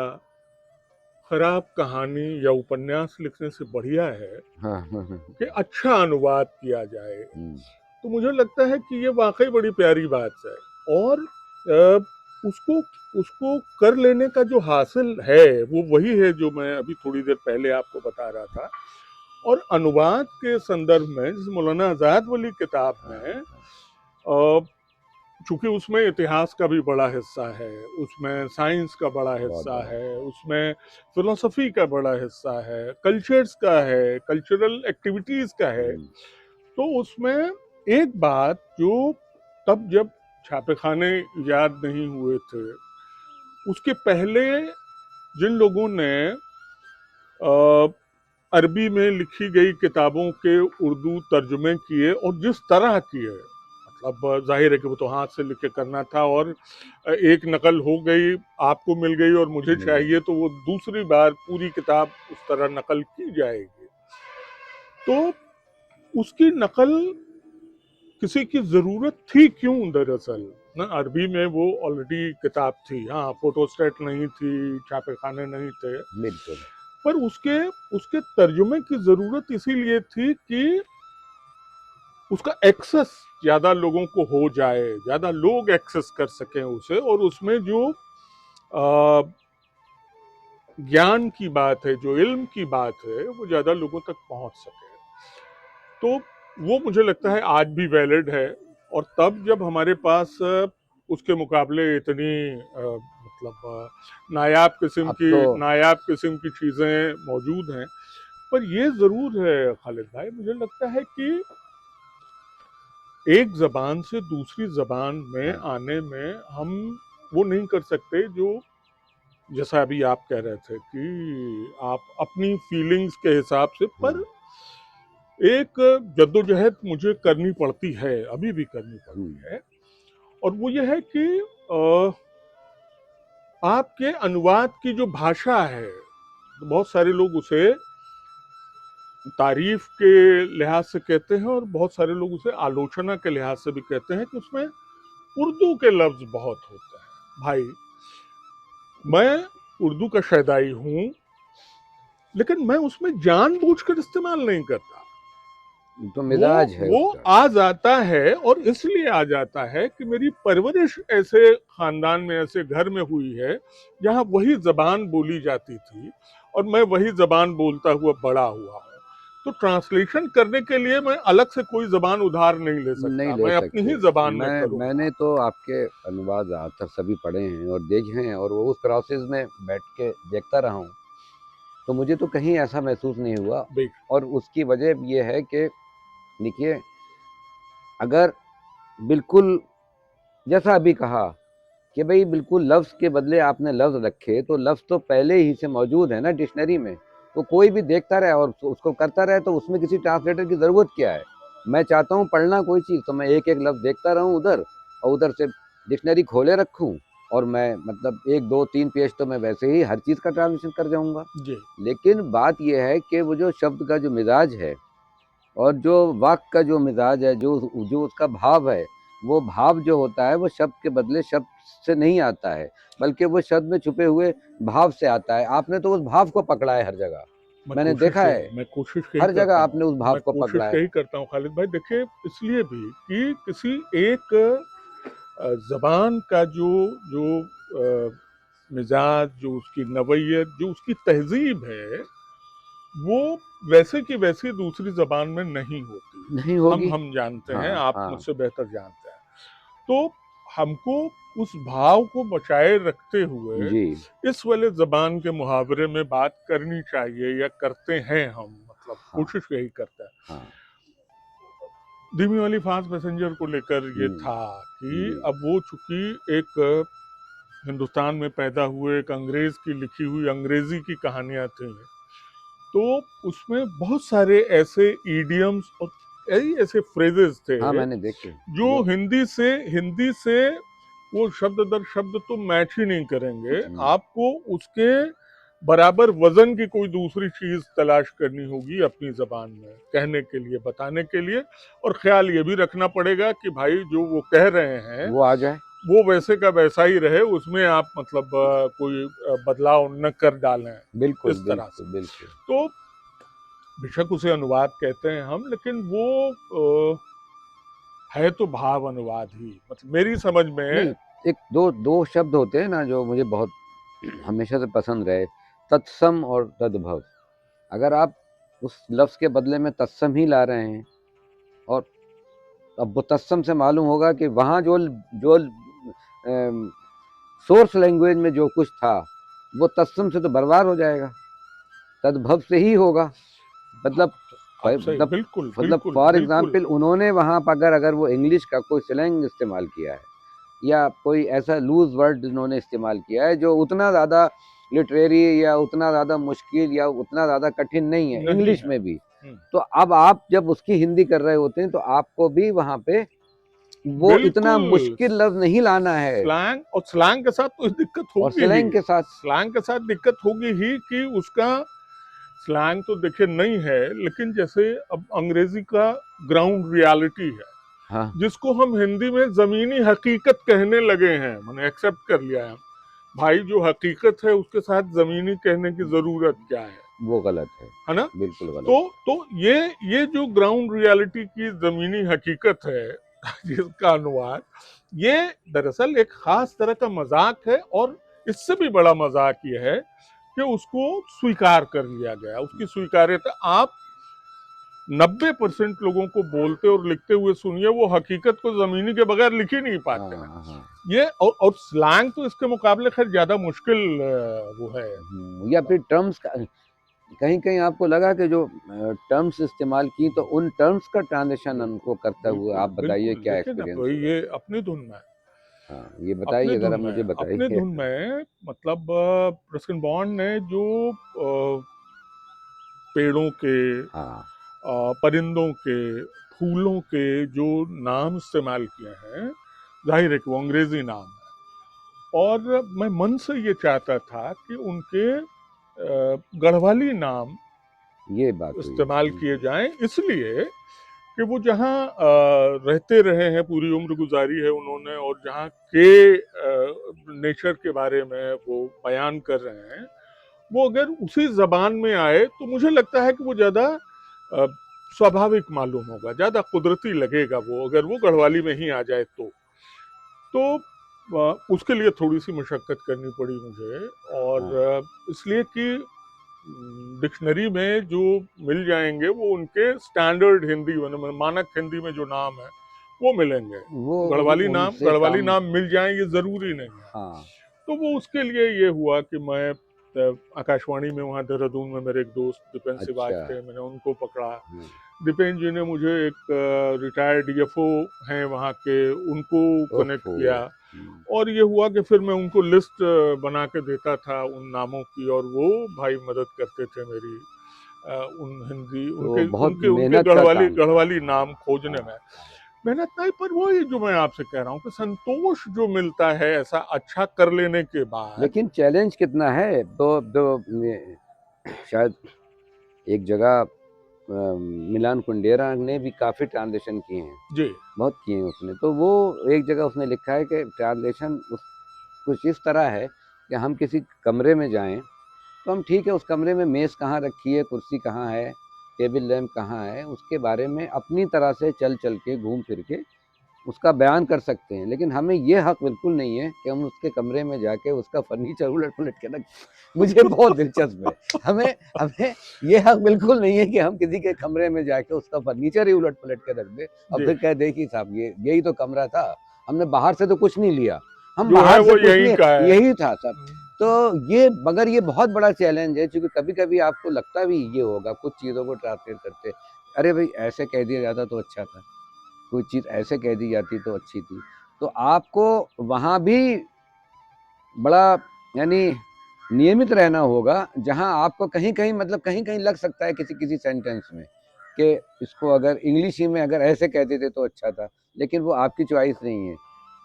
खराब कहानी या उपन्यास लिखने से बढ़िया है हाँ, हाँ, हाँ। कि अच्छा अनुवाद किया जाए। हम्म, तो मुझे लगता है कि ये वाकई बड़ी प्यारी बात है, और अ, उसको उसको कर लेने का जो हासिल है वो वही है जो मैं अभी थोड़ी देर पहले आपको बता रहा था। और अनुवाद के संदर्भ में जैसे मौलाना आजाद वाली किताब में चूंकि उसमें इतिहास का भी बड़ा हिस्सा है, उसमें साइंस का बड़ा बहुत हिस्सा बड़ा। है, उसमें फिलोसफी का बड़ा हिस्सा है, कल्चर्स का है, कल्चरल एक्टिविटीज का है। हम्म, तो उसमें एक बात जो तब जब छापेखाने इजाद नहीं हुए थे, उसके पहले जिन लोगों ने अरबी में लिखी गई किताबों के उर्दू तर्जुमे किए और जिस तरह किए, मतलब जाहिर है कि वो तो हाथ से लिख के करना था, और एक नकल हो गई, आपको मिल गई और मुझे मिल गई। चाहिए, तो वो दूसरी बार पूरी किताब उस तरह नकल की जाएगी। तो उसकी नकल किसी की जरूरत थी क्यों दरअसल ना, अरबी में वो ऑलरेडी किताब थी, हाँ फोटोस्टेट नहीं थी, छापे खाने नहीं थे, बिल्कुल। पर उसके उसके तर्जुमे की जरूरत इसीलिए थी कि उसका एक्सेस ज्यादा लोगों को हो जाए, ज्यादा लोग एक्सेस कर सकें उसे, और उसमें जो अ, ज्ञान की बात है, जो इल्म की बात है, वो ज्यादा लोगों तक पहुंच सके। तो वो मुझे लगता है आज भी वैलिड है। और तब जब हमारे पास उसके मुकाबले इतनी मतलब अब तो नायाब किस्म की चीजें मौजूद हैं, पर ये जरूर है खालिद भाई, मुझे लगता है कि एक जबान से दूसरी जबान में हाँ, आने में हम वो नहीं कर सकते जो, जैसा अभी आप कह रहे थे कि आप अपनी फीलिंग्स के हिसाब से, पर हाँ, एक जद्दोजहद मुझे करनी पड़ती है, अभी भी करनी हम्म, पड़ती है, और वो ये है कि आपके अनुवाद की जो भाषा है, बहुत सारे लोग उसे तारीफ के लिहाज से कहते हैं और बहुत सारे लोग उसे आलोचना के लिहाज से भी कहते हैं कि उसमें उर्दू के लफ्ज बहुत होते हैं। भाई, मैं उर्दू का शहदाई हूं, लेकिन मैं उसमें जानबूझकर इस्तेमाल नहीं करता। तो वो मिजाज है वो उसका। आ जाता है, और इसलिए आ जाता है कि मेरी परवरिश ऐसे खानदान में, ऐसे घर में हुई है जहां वही जबान बोली जाती थी, और मैं वही जबान बोलता हुआ बड़ा हुआ हूँ। तो ट्रांसलेशन करने के लिए मैं अलग से कोई जबान उधार नहीं ले नहीं सकता, ले मैं अपनी ही सकते। जबान में करूंगा। मैंने तो आपके अनुवाद ज़्यादातर सभी पढ़े हैं और देखे हैं, और वो उस प्रोसेस में बैठ के देखता रहा हूँ, तो मुझे तो कहीं ऐसा महसूस नहीं हुआ। देख, और उसकी वजह ये है कि देखिए, अगर बिल्कुल जैसा अभी कहा कि भाई बिल्कुल लफ्ज़ के बदले आपने लफ्ज़ रखे, तो लफ्ज़ तो पहले ही से मौजूद है ना डिक्शनरी में, तो कोई भी देखता रहे और उसको करता रहे, तो उसमें किसी ट्रांसलेटर की ज़रूरत क्या है? मैं चाहता हूँ पढ़ना कोई चीज़, तो मैं एक-एक लफ्ज़ देखता रहूँ उधर, और उधर से डिक्शनरी खोले रखूँ, और मैं मतलब 1, 2, 3 पेज तो मैं वैसे ही हर चीज़ का ट्रांसलेशन कर जाऊँगा। जी लेकिन बात ये है कि वो जो शब्द का जो मिज़ाज है और जो वाक्य का जो मिज़ाज है, जो जो उसका भाव है, वो भाव जो होता है वो शब्द के बदले शब्द से नहीं आता है, बल्कि वो शब्द में छुपे हुए भाव से आता है। आपने तो उस भाव को पकड़ा है हर जगह, मैंने देखा है, मैं कोशिश यही हर जगह करता आपने उस हूँ, भाव मैं को कोशिश पकड़ा है। यही करता हूँ खालिद भाई। देखिए, इसलिए भी कि किसी एक जबान का जो जो अ, मिजाज, जो उसकी नवैयत, जो उसकी तहजीब है, वो वैसे की वैसी दूसरी जबान में नहीं होती। नहीं होगी। हम जानते हैं, हाँ, आप हाँ। मुझसे बेहतर जानते हैं। तो हमको उस भाव को बचाए रखते हुए जी। इस वाले जबान के मुहावरे में बात करनी चाहिए, या करते हैं हम, मतलब हाँ, कोशिश यही करते हैं। हाँ। धीमी वाली फास्ट पैसेंजर को लेकर ये हुँ, था कि जी। अब वो चूंकि एक हिंदुस्तान में पैदा हुए एक अंग्रेज की लिखी हुई अंग्रेजी की कहानियां थी, तो उसमें बहुत सारे ऐसे ईडियम्स और कई ऐसे फ्रेजेस थे हाँ, मैंने देखे जो जो हिंदी से वो शब्द दर शब्द तो मैच ही नहीं करेंगे। हुँ, आपको उसके बराबर वजन की कोई दूसरी चीज तलाश करनी होगी अपनी जबान में कहने के लिए, बताने के लिए। और ख्याल ये भी रखना पड़ेगा कि भाई जो वो कह रहे हैं वो आ जाए। वो वैसे का वैसा ही रहे, उसमें आप मतलब कोई बदलाव न कर डालें बिल्कुल, इस तरह से। बिल्कुल, बिल्कुल। तो बेशक उसे अनुवाद कहते हैं हम, लेकिन वो है तो भाव अनुवाद ही, मतलब मेरी समझ नहीं, में। एक 2 शब्द होते हैं ना जो मुझे बहुत हमेशा से पसंद रहे, तत्सम और तद्भव। अगर आप उस लफ्ज़ के बदले में तत्सम ही ला रहे हैं, और अब वो तत्सम से मालूम होगा कि वहाँ जो सोर्स लैंग्वेज में जो कुछ था, वो तत्सम से तो बर्बाद हो जाएगा, तद्भव से ही होगा। मतलब आप सही, मतलब बिल्कुल मतलब बिल्कुल फॉर बिल्कुल। एग्जाम्पल उन्होंने वहाँ पर अगर वो इंग्लिश का कोई स्लैंग इस्तेमाल किया है, या कोई ऐसा लूज वर्ड उन्होंने इस्तेमाल किया है जो उतना ज़्यादा लिटरेरी या उतना ज़्यादा मुश्किल या उतना ज़्यादा कठिन नहीं है नहीं इंग्लिश है। में भी, तो अब आप जब उसकी हिंदी कर रहे होते हैं तो आपको भी वहाँ पे वो इतना बिल्कुल। मुश्किल लफ्ज़ नहीं लाना है, स्लैंग, और स्लैंग के साथ तो दिक्कत और होगी ही। स्लैंग के साथ। स्लैंग के साथ दिक्कत होगी ही कि उसका स्लैंग तो देखिए नहीं है, लेकिन जैसे अब अंग्रेजी का ग्राउंड रियलिटी है, हाँ, जिसको हम हिंदी में जमीनी हकीकत कहने लगे हैं, मैंने एक्सेप्ट कर लिया है। भाई जो हकीकत है उसके साथ जमीनी कहने की जरूरत क्या वो गलत है ना? बिल्कुल तो गलत है। तो ये जो ग्राउंड रियलिटी की जमीनी हकीकत है जिसका अनुवाद, ये दरअसल एक खास तरह का मजाक है। और इससे भी बड़ा मजाक ये है कि उसको स्वीकार कर लिया गया, उसकी स्वीकार्यता। आप 90% लोगों को बोलते और लिखते हुए सुनिए, वो हकीकत को जमीनी के बगैर लिख ही नहीं पाते हैं। हाँ, हाँ। ये और स्लैंग तो इसके मुकाबले खैर ज्यादा मुश्किल वो है। या फिर टर्म्स का कहीं-कहीं आपको लगा कि जो टर्म्स इस्तेमाल की, तो उन टर्म्स का ट्रांज़िशन बिल्कुल उनको करते हुए बिल्कुल आप बताइए बिल्कुल। क्या देखिए ना, एक्सपीरियंस तो हुआ? ये अपनी धुन में, हाँ, ये बताइए ज़रा, मुझे अपने बताइए। धुन में मतलब रस्किन बॉन्ड ने जो पेड़ों के, हाँ, परिंदों के, फूलों के जो नाम इस्तेमाल किए हैं, जाहिर है कि वो अंग्रेजी नाम है। और मैं मन से ये चाहता था कि उनके गढ़वाली नाम ये बात हुई। इस्तेमाल किए जाएं, इसलिए कि वो जहाँ रहते रहे हैं, पूरी उम्र गुजारी है उन्होंने, और जहाँ के नेचर के बारे में वो बयान कर रहे हैं, वो अगर उसी जबान में आए तो मुझे लगता है कि वो ज्यादा अ, स्वाभाविक मालूम होगा, ज्यादा कुदरती लगेगा वो, अगर वो गढ़वाली में ही आ जाए तो उसके लिए थोड़ी सी मशक्कत करनी पड़ी मुझे। और हाँ, इसलिए कि डिक्शनरी में जो मिल जाएंगे वो उनके स्टैंडर्ड हिंदी मतलब मानक हिंदी में जो नाम है वो मिलेंगे। वो उनसे गढ़वाली काम। नाम मिल जाएं ये जरूरी नहीं है। हाँ। तो वो उसके लिए ये हुआ कि मैं आकाशवाणी में वहाँ देहरादून में मेरे एक दोस्त दीपेन सिवाज अच्छा। थे, मैंने उनको पकड़ा। हम्म, दीपेन जी ने मुझे एक रिटायर्ड डीएफओ हैं वहाँ के, उनको कनेक्ट ओफो। किया। और ये हुआ कि फिर मैं उनको लिस्ट बना के देता था उन नामों की, और वो भाई मदद करते थे मेरी उन हिंदी तो उनके बहुत उनके उनके मेहनत का गढ़वाली काम था। गढ़वाली नाम खोजने हाँ। में मेहनत नहीं, पर वो ही जो मैं आपसे कह रहा हूँ कि संतोष जो मिलता है ऐसा अच्छा कर लेने के बाद। लेकिन चैलेंज कितना है, तो शायद एक जगह मिलान कुंडेरा ने भी काफ़ी ट्रांसलेशन किए हैं, जी बहुत किए हैं उसने। तो वो एक जगह उसने लिखा है कि ट्रांसलेशन कुछ इस तरह है कि हम किसी कमरे में जाएं, तो हम ठीक है उस कमरे में मेज़ कहाँ रखी है, कुर्सी कहाँ है, टेबल लैंप कहाँ है, उसके बारे में अपनी तरह से चल चल के घूम फिर के उसका बयान कर सकते हैं। लेकिन हमें ये हक बिल्कुल नहीं है कि हम उसके कमरे में जाके उसका फर्नीचर उलट पुलट के रख। मुझे बहुत दिलचस्प है। हमें हमें ये हक बिल्कुल नहीं है कि हम किसी के कमरे में जाके उसका फर्नीचर ही उलट पुलट के रख दे और जी, फिर कह दे कि साहब ये यही तो कमरा था, हमने बाहर से तो कुछ नहीं लिया, हम जो है बाहर से वो कुछ यहीं नहीं, का है। यही था सब। तो ये, मगर ये बहुत बड़ा चैलेंज है, क्योंकि कभी कभी आपको लगता भी ये होगा कुछ चीज़ों को ट्रांसलेट करते, अरे भाई ऐसे कह दिया जाता तो अच्छा था, कोई चीज़ ऐसे कह दी जाती तो अच्छी थी। तो आपको वहाँ भी बड़ा, यानी नियमित रहना होगा, जहाँ आपको कहीं कहीं मतलब कहीं कहीं लग सकता है किसी किसी सेंटेंस में कि इसको अगर इंग्लिश ही में अगर ऐसे कह देते तो अच्छा था, लेकिन वो आपकी चॉइस नहीं है।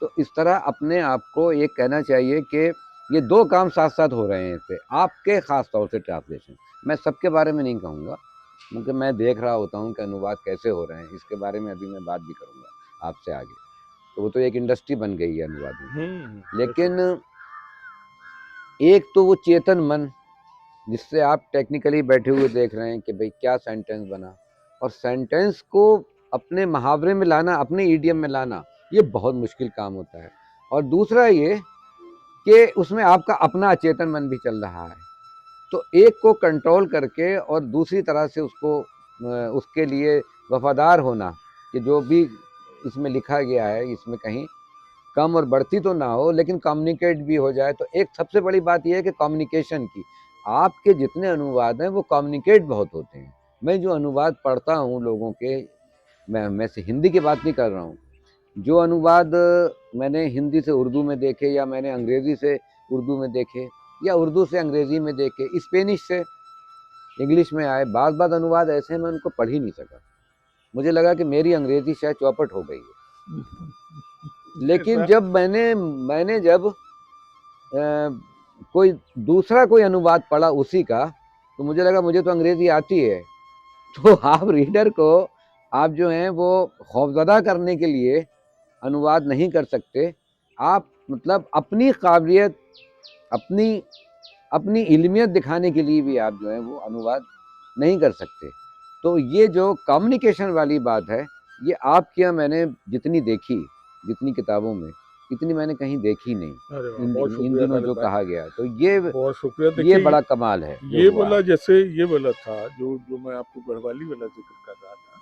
तो इस तरह अपने आप को ये कहना चाहिए कि ये दो काम साथ साथ हो रहे हैं इससे, आपके ख़ास तौर से ट्रांसलेशन। मैं सबके बारे में नहीं कहूँगा, क्योंकि मैं देख रहा होता हूँ कि अनुवाद कैसे हो रहे हैं, इसके बारे में अभी मैं बात भी करूँगा आपसे आगे। तो वो तो एक इंडस्ट्री बन गई है अनुवाद में। बेशक। लेकिन एक तो वो चेतन मन जिससे आप टेक्निकली बैठे हुए देख रहे हैं कि भाई क्या सेंटेंस बना, और सेंटेंस को अपने मुहावरे में लाना, अपने ईडियम में लाना, ये बहुत मुश्किल काम होता है। और दूसरा ये कि उसमें आपका अपना अचेतन मन भी चल रहा है, तो एक को कंट्रोल करके और दूसरी तरह से उसको उसके लिए वफादार होना कि जो भी इसमें लिखा गया है इसमें कहीं कम और बढ़ती तो ना हो, लेकिन कम्युनिकेट भी हो जाए। तो एक सबसे बड़ी बात यह है कि कम्युनिकेशन की, आपके जितने अनुवाद हैं वो कम्युनिकेट बहुत होते हैं। मैं जो अनुवाद पढ़ता हूँ लोगों के, मैं से हिंदी की बात नहीं कर रहा हूँ, जो अनुवाद मैंने हिंदी से उर्दू में देखे, या मैंने अंग्रेज़ी से उर्दू में देखे, या उर्दू से अंग्रेज़ी में देखे, स्पेनिश से इंग्लिश में आए, बात अनुवाद ऐसे हैं मैं उनको पढ़ ही नहीं सका। मुझे लगा कि मेरी अंग्रेज़ी शायद चौपट हो गई है। लेकिन ऐसा जब मैंने जब कोई दूसरा कोई अनुवाद पढ़ा उसी का, तो मुझे लगा मुझे तो अंग्रेज़ी आती है। तो आप रीडर को, आप जो हैं वो खौफज़दा करने के लिए अनुवाद नहीं कर सकते। आप मतलब अपनी काबिलियत, अपनी अपनी इल्मियत दिखाने के लिए भी आप जो है वो अनुवाद नहीं कर सकते। तो ये जो कम्युनिकेशन वाली बात है, ये आपके यहाँ मैंने जितनी देखी, जितनी किताबों में, इतनी मैंने कहीं देखी नहीं। अरे वाह, बहुत इन शुक्रिया दिनों खालिद जो भाई, कहा गया, तो बहुत शुक्रिया। ये देखिए बड़ा कमाल है जो ये हुआ वाला, है। जैसे ये वाला था जो जो मैं आपको गढ़वाली वाला जिक्र कर रहा था,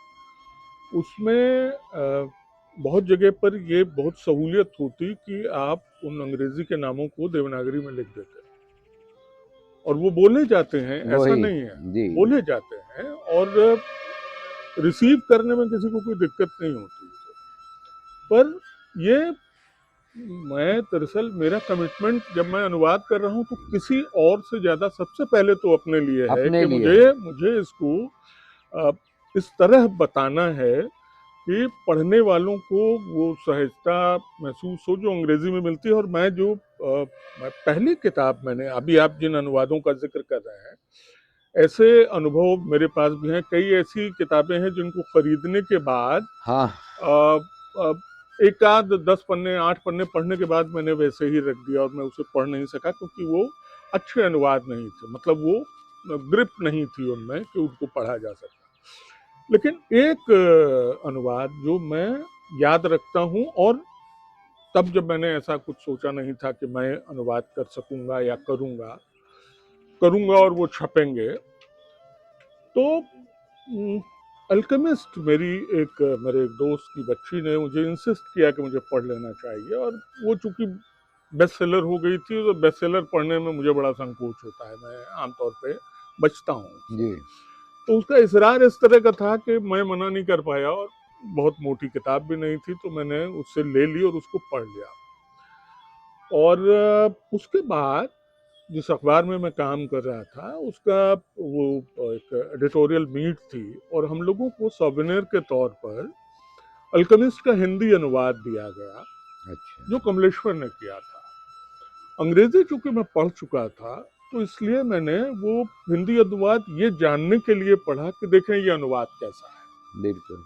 उसमें बहुत जगह पर ये बहुत सहूलियत होती कि आप उन अंग्रेजी के नामों को देवनागरी में लिख देते और वो बोले जाते हैं, ऐसा वही। नहीं है, जी। बोले जाते हैं और रिसीव करने में किसी को कोई दिक्कत नहीं होती। पर ये, मैं दरअसल मेरा कमिटमेंट जब मैं अनुवाद कर रहा हूँ तो किसी और से ज़्यादा सबसे पहले तो अपने लिए है अपने कि लिए मुझे है। मुझे इसको इस तरह बताना है कि पढ़ने वालों को वो सहजता महसूस हो जो अंग्रेजी में मिलती है। और मैं जो मैं पहली किताब, मैंने अभी आप जिन अनुवादों का जिक्र कर रहे हैं, ऐसे अनुभव मेरे पास भी हैं। कई ऐसी किताबें हैं जिनको खरीदने के बाद हाँ। एक आध 10 पन्ने 8 पन्ने पढ़ने के बाद मैंने वैसे ही रख दिया और मैं उसे पढ़ नहीं सका, क्योंकि वो अच्छे अनुवाद नहीं थे, मतलब वो ग्रिप नहीं थी उनमें कि उनको पढ़ा जा सकता। लेकिन एक अनुवाद जो मैं याद रखता हूँ, और तब जब मैंने ऐसा कुछ सोचा नहीं था कि मैं अनुवाद कर सकूंगा या करूंगा, करूंगा और वो छपेंगे। तो अल्केमिस्ट मेरे एक दोस्त की बच्ची ने मुझे इंसिस्ट किया कि मुझे पढ़ लेना चाहिए, और वो चूंकि बेस्ट सेलर हो गई थी, तो बेस्ट सेलर पढ़ने में मुझे बड़ा संकोच होता है, मैं आमतौर पे बचता हूँ उससे। जी। तो उसका इसरार इस तरह का था कि मैं मना नहीं कर पाया, और बहुत मोटी किताब भी नहीं थी, तो मैंने उससे ले ली और उसको पढ़ लिया। और उसके बाद जिस अखबार में मैं काम कर रहा था, उसका वो एक एडिटोरियल मीट थी, और हम लोगों को सॉवेनियर के तौर पर अल्केमिस्ट का हिंदी अनुवाद दिया गया, अच्छा। जो कमलेश्वर ने किया था। अंग्रेजी चूंकि मैं पढ़ चुका था, तो इसलिए मैंने वो हिंदी अनुवाद ये जानने के लिए पढ़ा कि देखें ये अनुवाद कैसा है। बिल्कुल।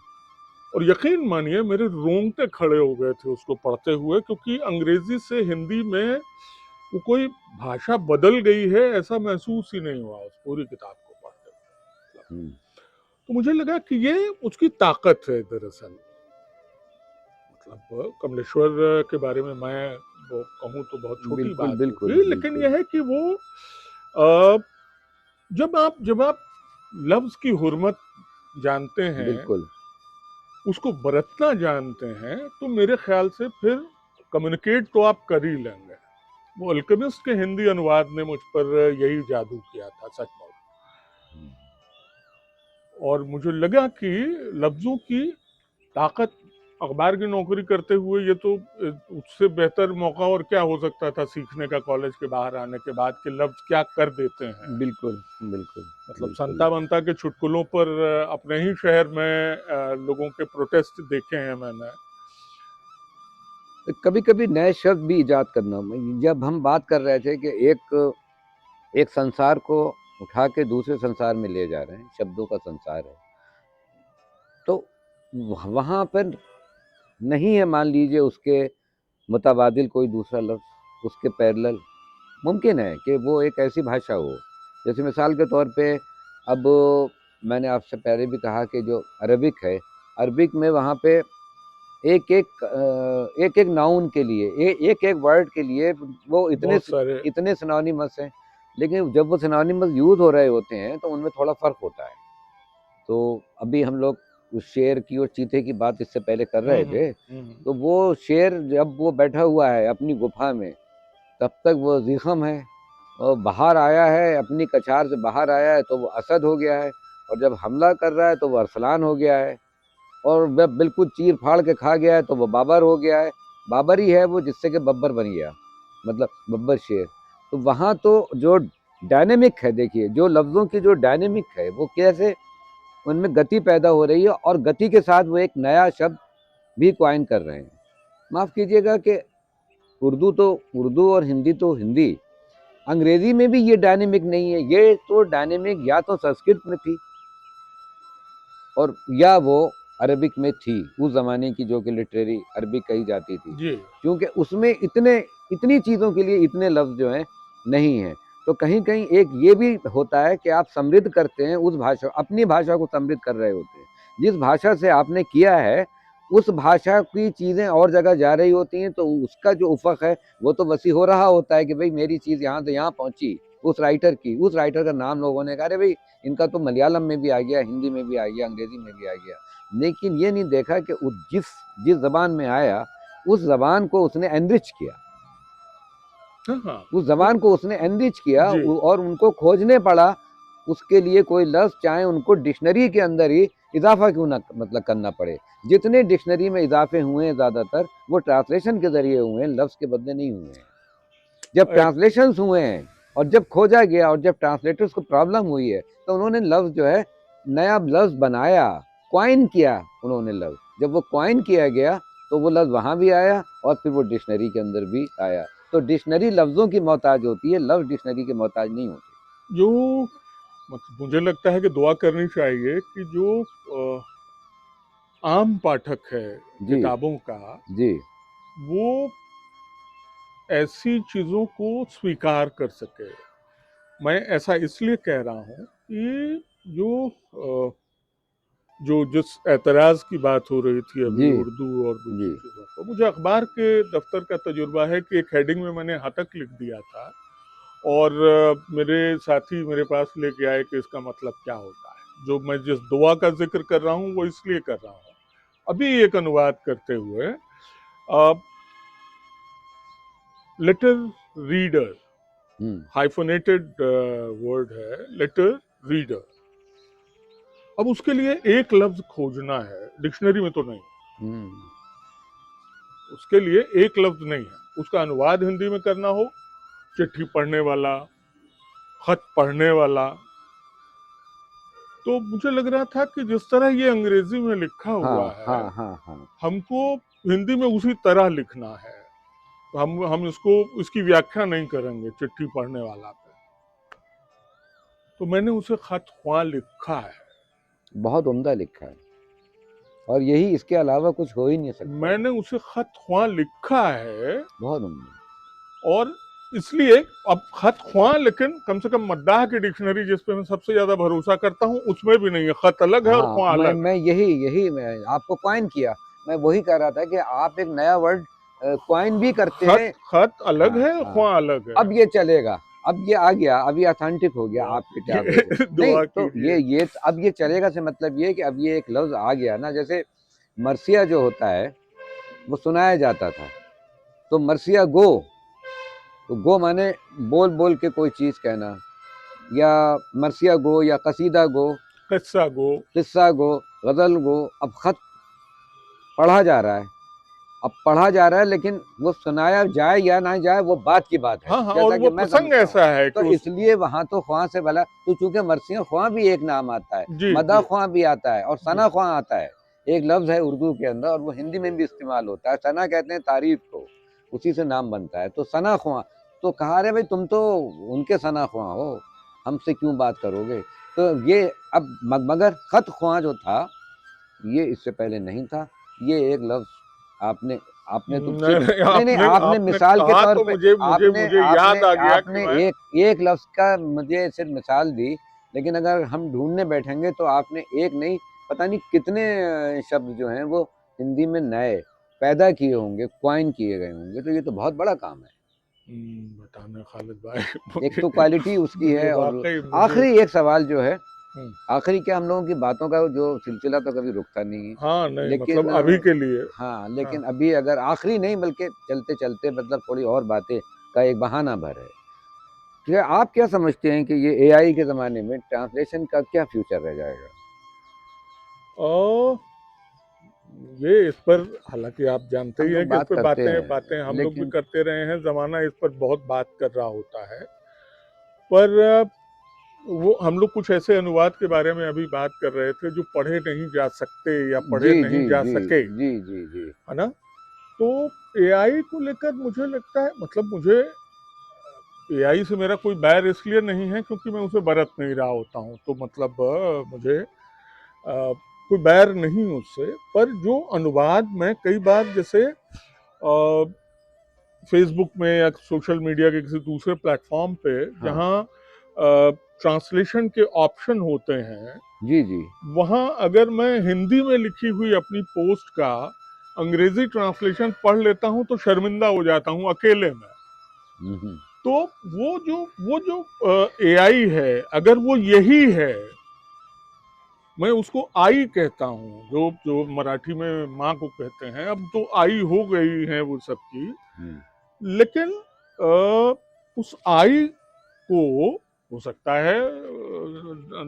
और यकीन मानिए मेरे रोंगटे खड़े हो गए थे उसको पढ़ते हुए, क्योंकि अंग्रेजी से हिंदी में वो कोई भाषा बदल गई है ऐसा महसूस ही नहीं हुआ उस पूरी किताब को पढ़ते हुए। हम्म। तो मुझे लगा कि ये उसकी ताकत है दरअसल। मतलब कमलेश्वर के बारे में मैं वो कहूँ तो बहुत छोटी बिल्कुल, बात बिल्कुल, होगी, लेकिन बिल्कुल, यह है कि वो अ, जब आप लफ्ज की हुर्मत जानते हैं, बिल्कुल। उसको बरतना जानते हैं, तो मेरे ख्याल से फिर कम्युनिकेट तो आप कर ही लेंगे। वो अल्केमिस्ट के हिंदी अनुवाद ने मुझ पर यही जादू किया था सचमुच। हुँ। और मुझे लगा कि लफ्जों की ताकत, अखबार की नौकरी करते हुए ये तो उससे बेहतर मौका और क्या हो सकता था सीखने का कॉलेज के बाहर आने के बाद, कि लफ्ज क्या कर देते हैं। बिल्कुल, बिल्कुल, मतलब बिल्कुल। संता बनता के चुटकुलों पर अपने ही शहर में लोगों के प्रोटेस्ट देखे हैं मैंने। कभी-कभी नए शब्द भी इजाद करना, मैं जब हम बात कर रहे थे कि एक संसार को उठा के दूसरे संसार में ले जा रहे हैं, शब्दों का संसार है। तो वहाँ पर नहीं है, मान लीजिए उसके मुतबादिल कोई दूसरा लफ्ज़, उसके पैरेलल मुमकिन है कि वो एक ऐसी भाषा हो, जैसे मिसाल के तौर पे अब मैंने आपसे पहले भी कहा कि जो अरबिक है, अरबिक में वहाँ पे एक-एक नाउन के लिए एक-एक वर्ड के लिए वो बहुत सारे इतने सिनोनिमस हैं, लेकिन जब वो सिनोनिमस यूज़ हो रहे होते हैं, तो उनमें थोड़ा फ़र्क होता है। तो अभी हम लोग उस शेर की और चीते की बात इससे पहले कर रहे थे, तो वो शेर जब वो बैठा हुआ है अपनी गुफ़ा में, तब तक वो ज़िख़्म है, और बाहर आया है, अपनी कछार से बाहर आया है, तो वो असद हो गया है, और जब हमला कर रहा है, तो वो अरसलान हो गया है, और जब बिल्कुल चीर-फाड़ के खा गया है, तो वो बाबर हो गया है। बाबर ही है वो जिससे कि बब्बर बन गया, मतलब बब्बर शेर। तो वहाँ तो जो डायनामिक है, देखिए, जो लफ्ज़ों की जो डायनामिक है, वो कैसे उनमें गति पैदा हो रही है, और गति के साथ वो एक नया शब्द भी कॉइन कर रहे हैं। माफ़ कीजिएगा कि उर्दू और हिंदी तो हिंदी, अंग्रेज़ी में भी ये डायनामिक नहीं है। ये तो डायनामिक या तो संस्कृत में थी, और या वो अरबिक में थी, उस ज़माने की, जो कि लिटरेरी अरबिक कही जाती थी। जी। क्योंकि उसमें इतनी चीज़ों के लिए इतने लफ्ज़ जो हैं नहीं हैं। तो कहीं-कहीं एक ये भी होता है कि आप समृद्ध करते हैं उस भाषा, अपनी भाषा को समृद्ध कर रहे होते हैं। जिस भाषा से आपने किया है, उस भाषा की चीज़ें और जगह जा रही होती हैं, तो उसका जो उफ़क़ है, वो तो वसी हो रहा होता है कि भई मेरी चीज़ यहाँ से यहाँ पहुँची, उस राइटर का नाम लोगों ने कहा, अरे भई इनका तो मलयालम में भी आ गया, हिंदी में भी आ गया, अंग्रेज़ी में भी आ गया। लेकिन ये नहीं देखा कि जिस ज़बान में आया, उस ज़बान को उसने एनरिच किया। हाँ, हाँ। उस ज़बान को उसने एनरिच किया, जी। और उनको खोजने पड़ा उसके लिए कोई लफ्ज़, चाहे उनको डिक्शनरी के अंदर ही इज़ाफ़ा क्यों ना मतलब करना पड़े। जितने डिक्शनरी में इज़ाफ़े हुए हैं ज़्यादातर, वो ट्रांसलेशन के ज़रिए हुए हैं, लफ्ज़ के बदले नहीं हुए हैं। जब एक ट्रांसलेशंस हुए हैं, और जब खोजा गया, और जब ट्रांसलेटर्स को प्रॉब्लम हुई है, तो उन्होंने लफ्ज़ जो है, नया लफ्ज़ बनाया, कॉइन किया उन्होंने लफ्ज़। जब वो कॉइन किया गया, तो वो लफ्ज़ वहाँ भी आया, और फिर वो डिक्शनरी के अंदर भी आया। तो डिक्शनरी लफ्ज़ों की मोहताज होती है, लफ्ज़ डिक्शनरी के मोहताज नहीं होते। जो मुझे लगता है कि दुआ करनी चाहिए कि जो आम पाठक है जी, किताबों का, जी, वो ऐसी चीज़ों को स्वीकार कर सके। मैं ऐसा इसलिए कह रहा हूँ कि जो जिस एतराज़ की बात हो रही थी अभी जी, उर्दू और दूसरी जी, चीज़ों को, मुझे अखबार के दफ्तर का तजुर्बा है कि एक हेडिंग में मैंने हतक लिख दिया था, और मेरे साथी मेरे पास लेके आए कि इसका मतलब क्या होता है। जो मैं जिस दुआ का जिक्र कर रहा हूँ वो इसलिए कर रहा हूँ, अभी एक अनुवाद करते हुए, लेटर रीडर, हम्म हाइफोनेटेड वर्ड है, लेटर रीडर। अब उसके लिए एक लफ्ज खोजना है, डिक्शनरी में तो नहीं, हम्म उसके लिए एक लफ्ज नहीं है। उसका अनुवाद हिंदी में करना हो, चिट्ठी पढ़ने वाला, खत पढ़ने वाला, तो मुझे लग रहा था कि जिस तरह ये अंग्रेजी में लिखा हाँ हुआ है, हाँ हाँ हाँ हमको हिंदी में उसी तरह लिखना है। तो हम इसकी व्याख्या नहीं करेंगे चिट्ठी पढ़ने वाला पे। तो मैंने उसे खत ख्वां लिखा है। बहुत उम्दा लिखा है, और यही, इसके अलावा कुछ हो ही नहीं सकता है। मैंने उसे खत ख्वां लिखा है, बहुत उम्दा। और इसलिए अब खत ख्वां, लेकिन कम से कम मद्दाह की डिक्शनरी जिस पे मैं सबसे ज्यादा भरोसा करता हूँ उसमें भी नहीं है। खत अलग है और हाँ, ख्वां मैं अलग है। मैं यही यही मैं आपको कॉइन किया, मैं वही कह रहा था कि आप एक नया वर्ड कॉइन भी करते खत हैं। खत अलग हाँ है, हाँ, ख्वां अलग है। अब ये चलेगा, अब ये आ गया, अब ये ऑथेंटिक हो गया दुआ आपके टैबे को। कीजिए, नहीं दुआ तो कीजिए। ये अब ये चलेगा से मतलब ये कि अब ये एक लफ्ज आ गया ना, जैसे मरसिया जो होता है वो सुनाया जाता था, तो मरसिया गो, तो गो माने बोल बोल के कोई चीज कहना, या मरसिया गो या कसीदा गो, किस्सा गो। किस्सा गो, गजल गो। अब खत पढ़ा जा रहा है, अब पढ़ा जा रहा है, लेकिन वो सुनाया जाए या ना जाए वो बात की बात है, हाँ हाँ, और जैसा कि वो मैं प्रसंग समझता हूँ। ऐसा है तो कि उस, इसलिए वहां तो ख्वां से भला, तो चूंकि मरसिया ख्वां भी एक नाम आता है, जी मदा जी ख्वां भी आता है, और जी। सना ख्वां आता है। एक लफ्ज है उर्दू के अंदर, और वो हिंदी में भी इस्तेमाल होता है। सना कहते हैं तारीफ को, उसी से नाम बनता है। तो सना ख्वां, तो कहा रे भाई तुम तो उनके सना ख्वां हो, हमसे क्यों बात करोगे। तो ये अब मगर खत ख्वां जो था, ये इससे पहले नहीं था। ये एक लफ्ज आपने आपने तो नहीं सिर्फ, नहीं, नहीं नहीं, आपने आपने आपने मिसाल के कहा तौर तो पे, मुझे मुझे आपने मुझे आपने याद आ गया कि आपने मैं, एक एक लफ्ज का मुझे सिर्फ मिसाल दी, लेकिन अगर हम ढूंढने बैठेंगे तो आपने एक नहीं, पता नहीं कितने शब्द जो हैं वो हिंदी में नए पैदा किए होंगे, क्वाइन किए गए होंगे। तो ये तो बहुत बड़ा काम है। बताना खालिद भाई, एक मुझे तो क्वालिटी उसकी मुझे है, और वाकई मुझे, आखिरी एक सवाल जो है, हम्म, आखिरी क्या, हम लोगों की बातों का जो सिलसिला तो कभी रुकता नहीं है, हाँ नहीं लेकिन मतलब अभी के लिए, हाँ, हाँ। लेकिन अभी अगर आखिरी नहीं बल्कि चलते चलते मतलब थोड़ी और बातें का एक बहाना भर है। क्या आप क्या समझते हैं कि ये एआई के ज़माने में ट्रांसलेशन का क्या फ्यूचर रह जाएगा? और ये इस पर, हालांकि आप जानते हम ही लोग हैं कि इस बात पर करते बातें हैं, बातें हम लोग भी लेकिन करते रहे हैं, जमाना इस पर बहुत बात कर रहा होता है। पर वो हम लोग कुछ ऐसे अनुवाद के बारे में अभी बात कर रहे थे जो पढ़े नहीं जा सकते या जी पढ़े जी नहीं जा जी सके, जी जी जी। है ना। तो एआई को लेकर मुझे लगता है, मतलब मुझे एआई से मेरा कोई बैर इसलिए नहीं है क्योंकि मैं उसे बरत नहीं रहा होता हूँ, तो मतलब मुझे कोई बैर नहीं उससे। पर जो अनुवाद में कई बार जैसे फेसबुक में या सोशल मीडिया के किसी दूसरे प्लेटफॉर्म पे हाँ, जहाँ ट्रांसलेशन के ऑप्शन होते हैं, जी जी। वहाँ अगर मैं हिंदी में लिखी हुई अपनी पोस्ट का अंग्रेजी ट्रांसलेशन पढ़ लेता हूँ तो शर्मिंदा हो जाता हूँ अकेले में। हम्म तो वो जो एआई है, अगर वो यही है, मैं उसको आई कहता हूँ, जो जो मराठी में माँ को कहते हैं, अब तो आई हो गई है वो सबकी। हम्म लेकिन उस आई को हो सकता है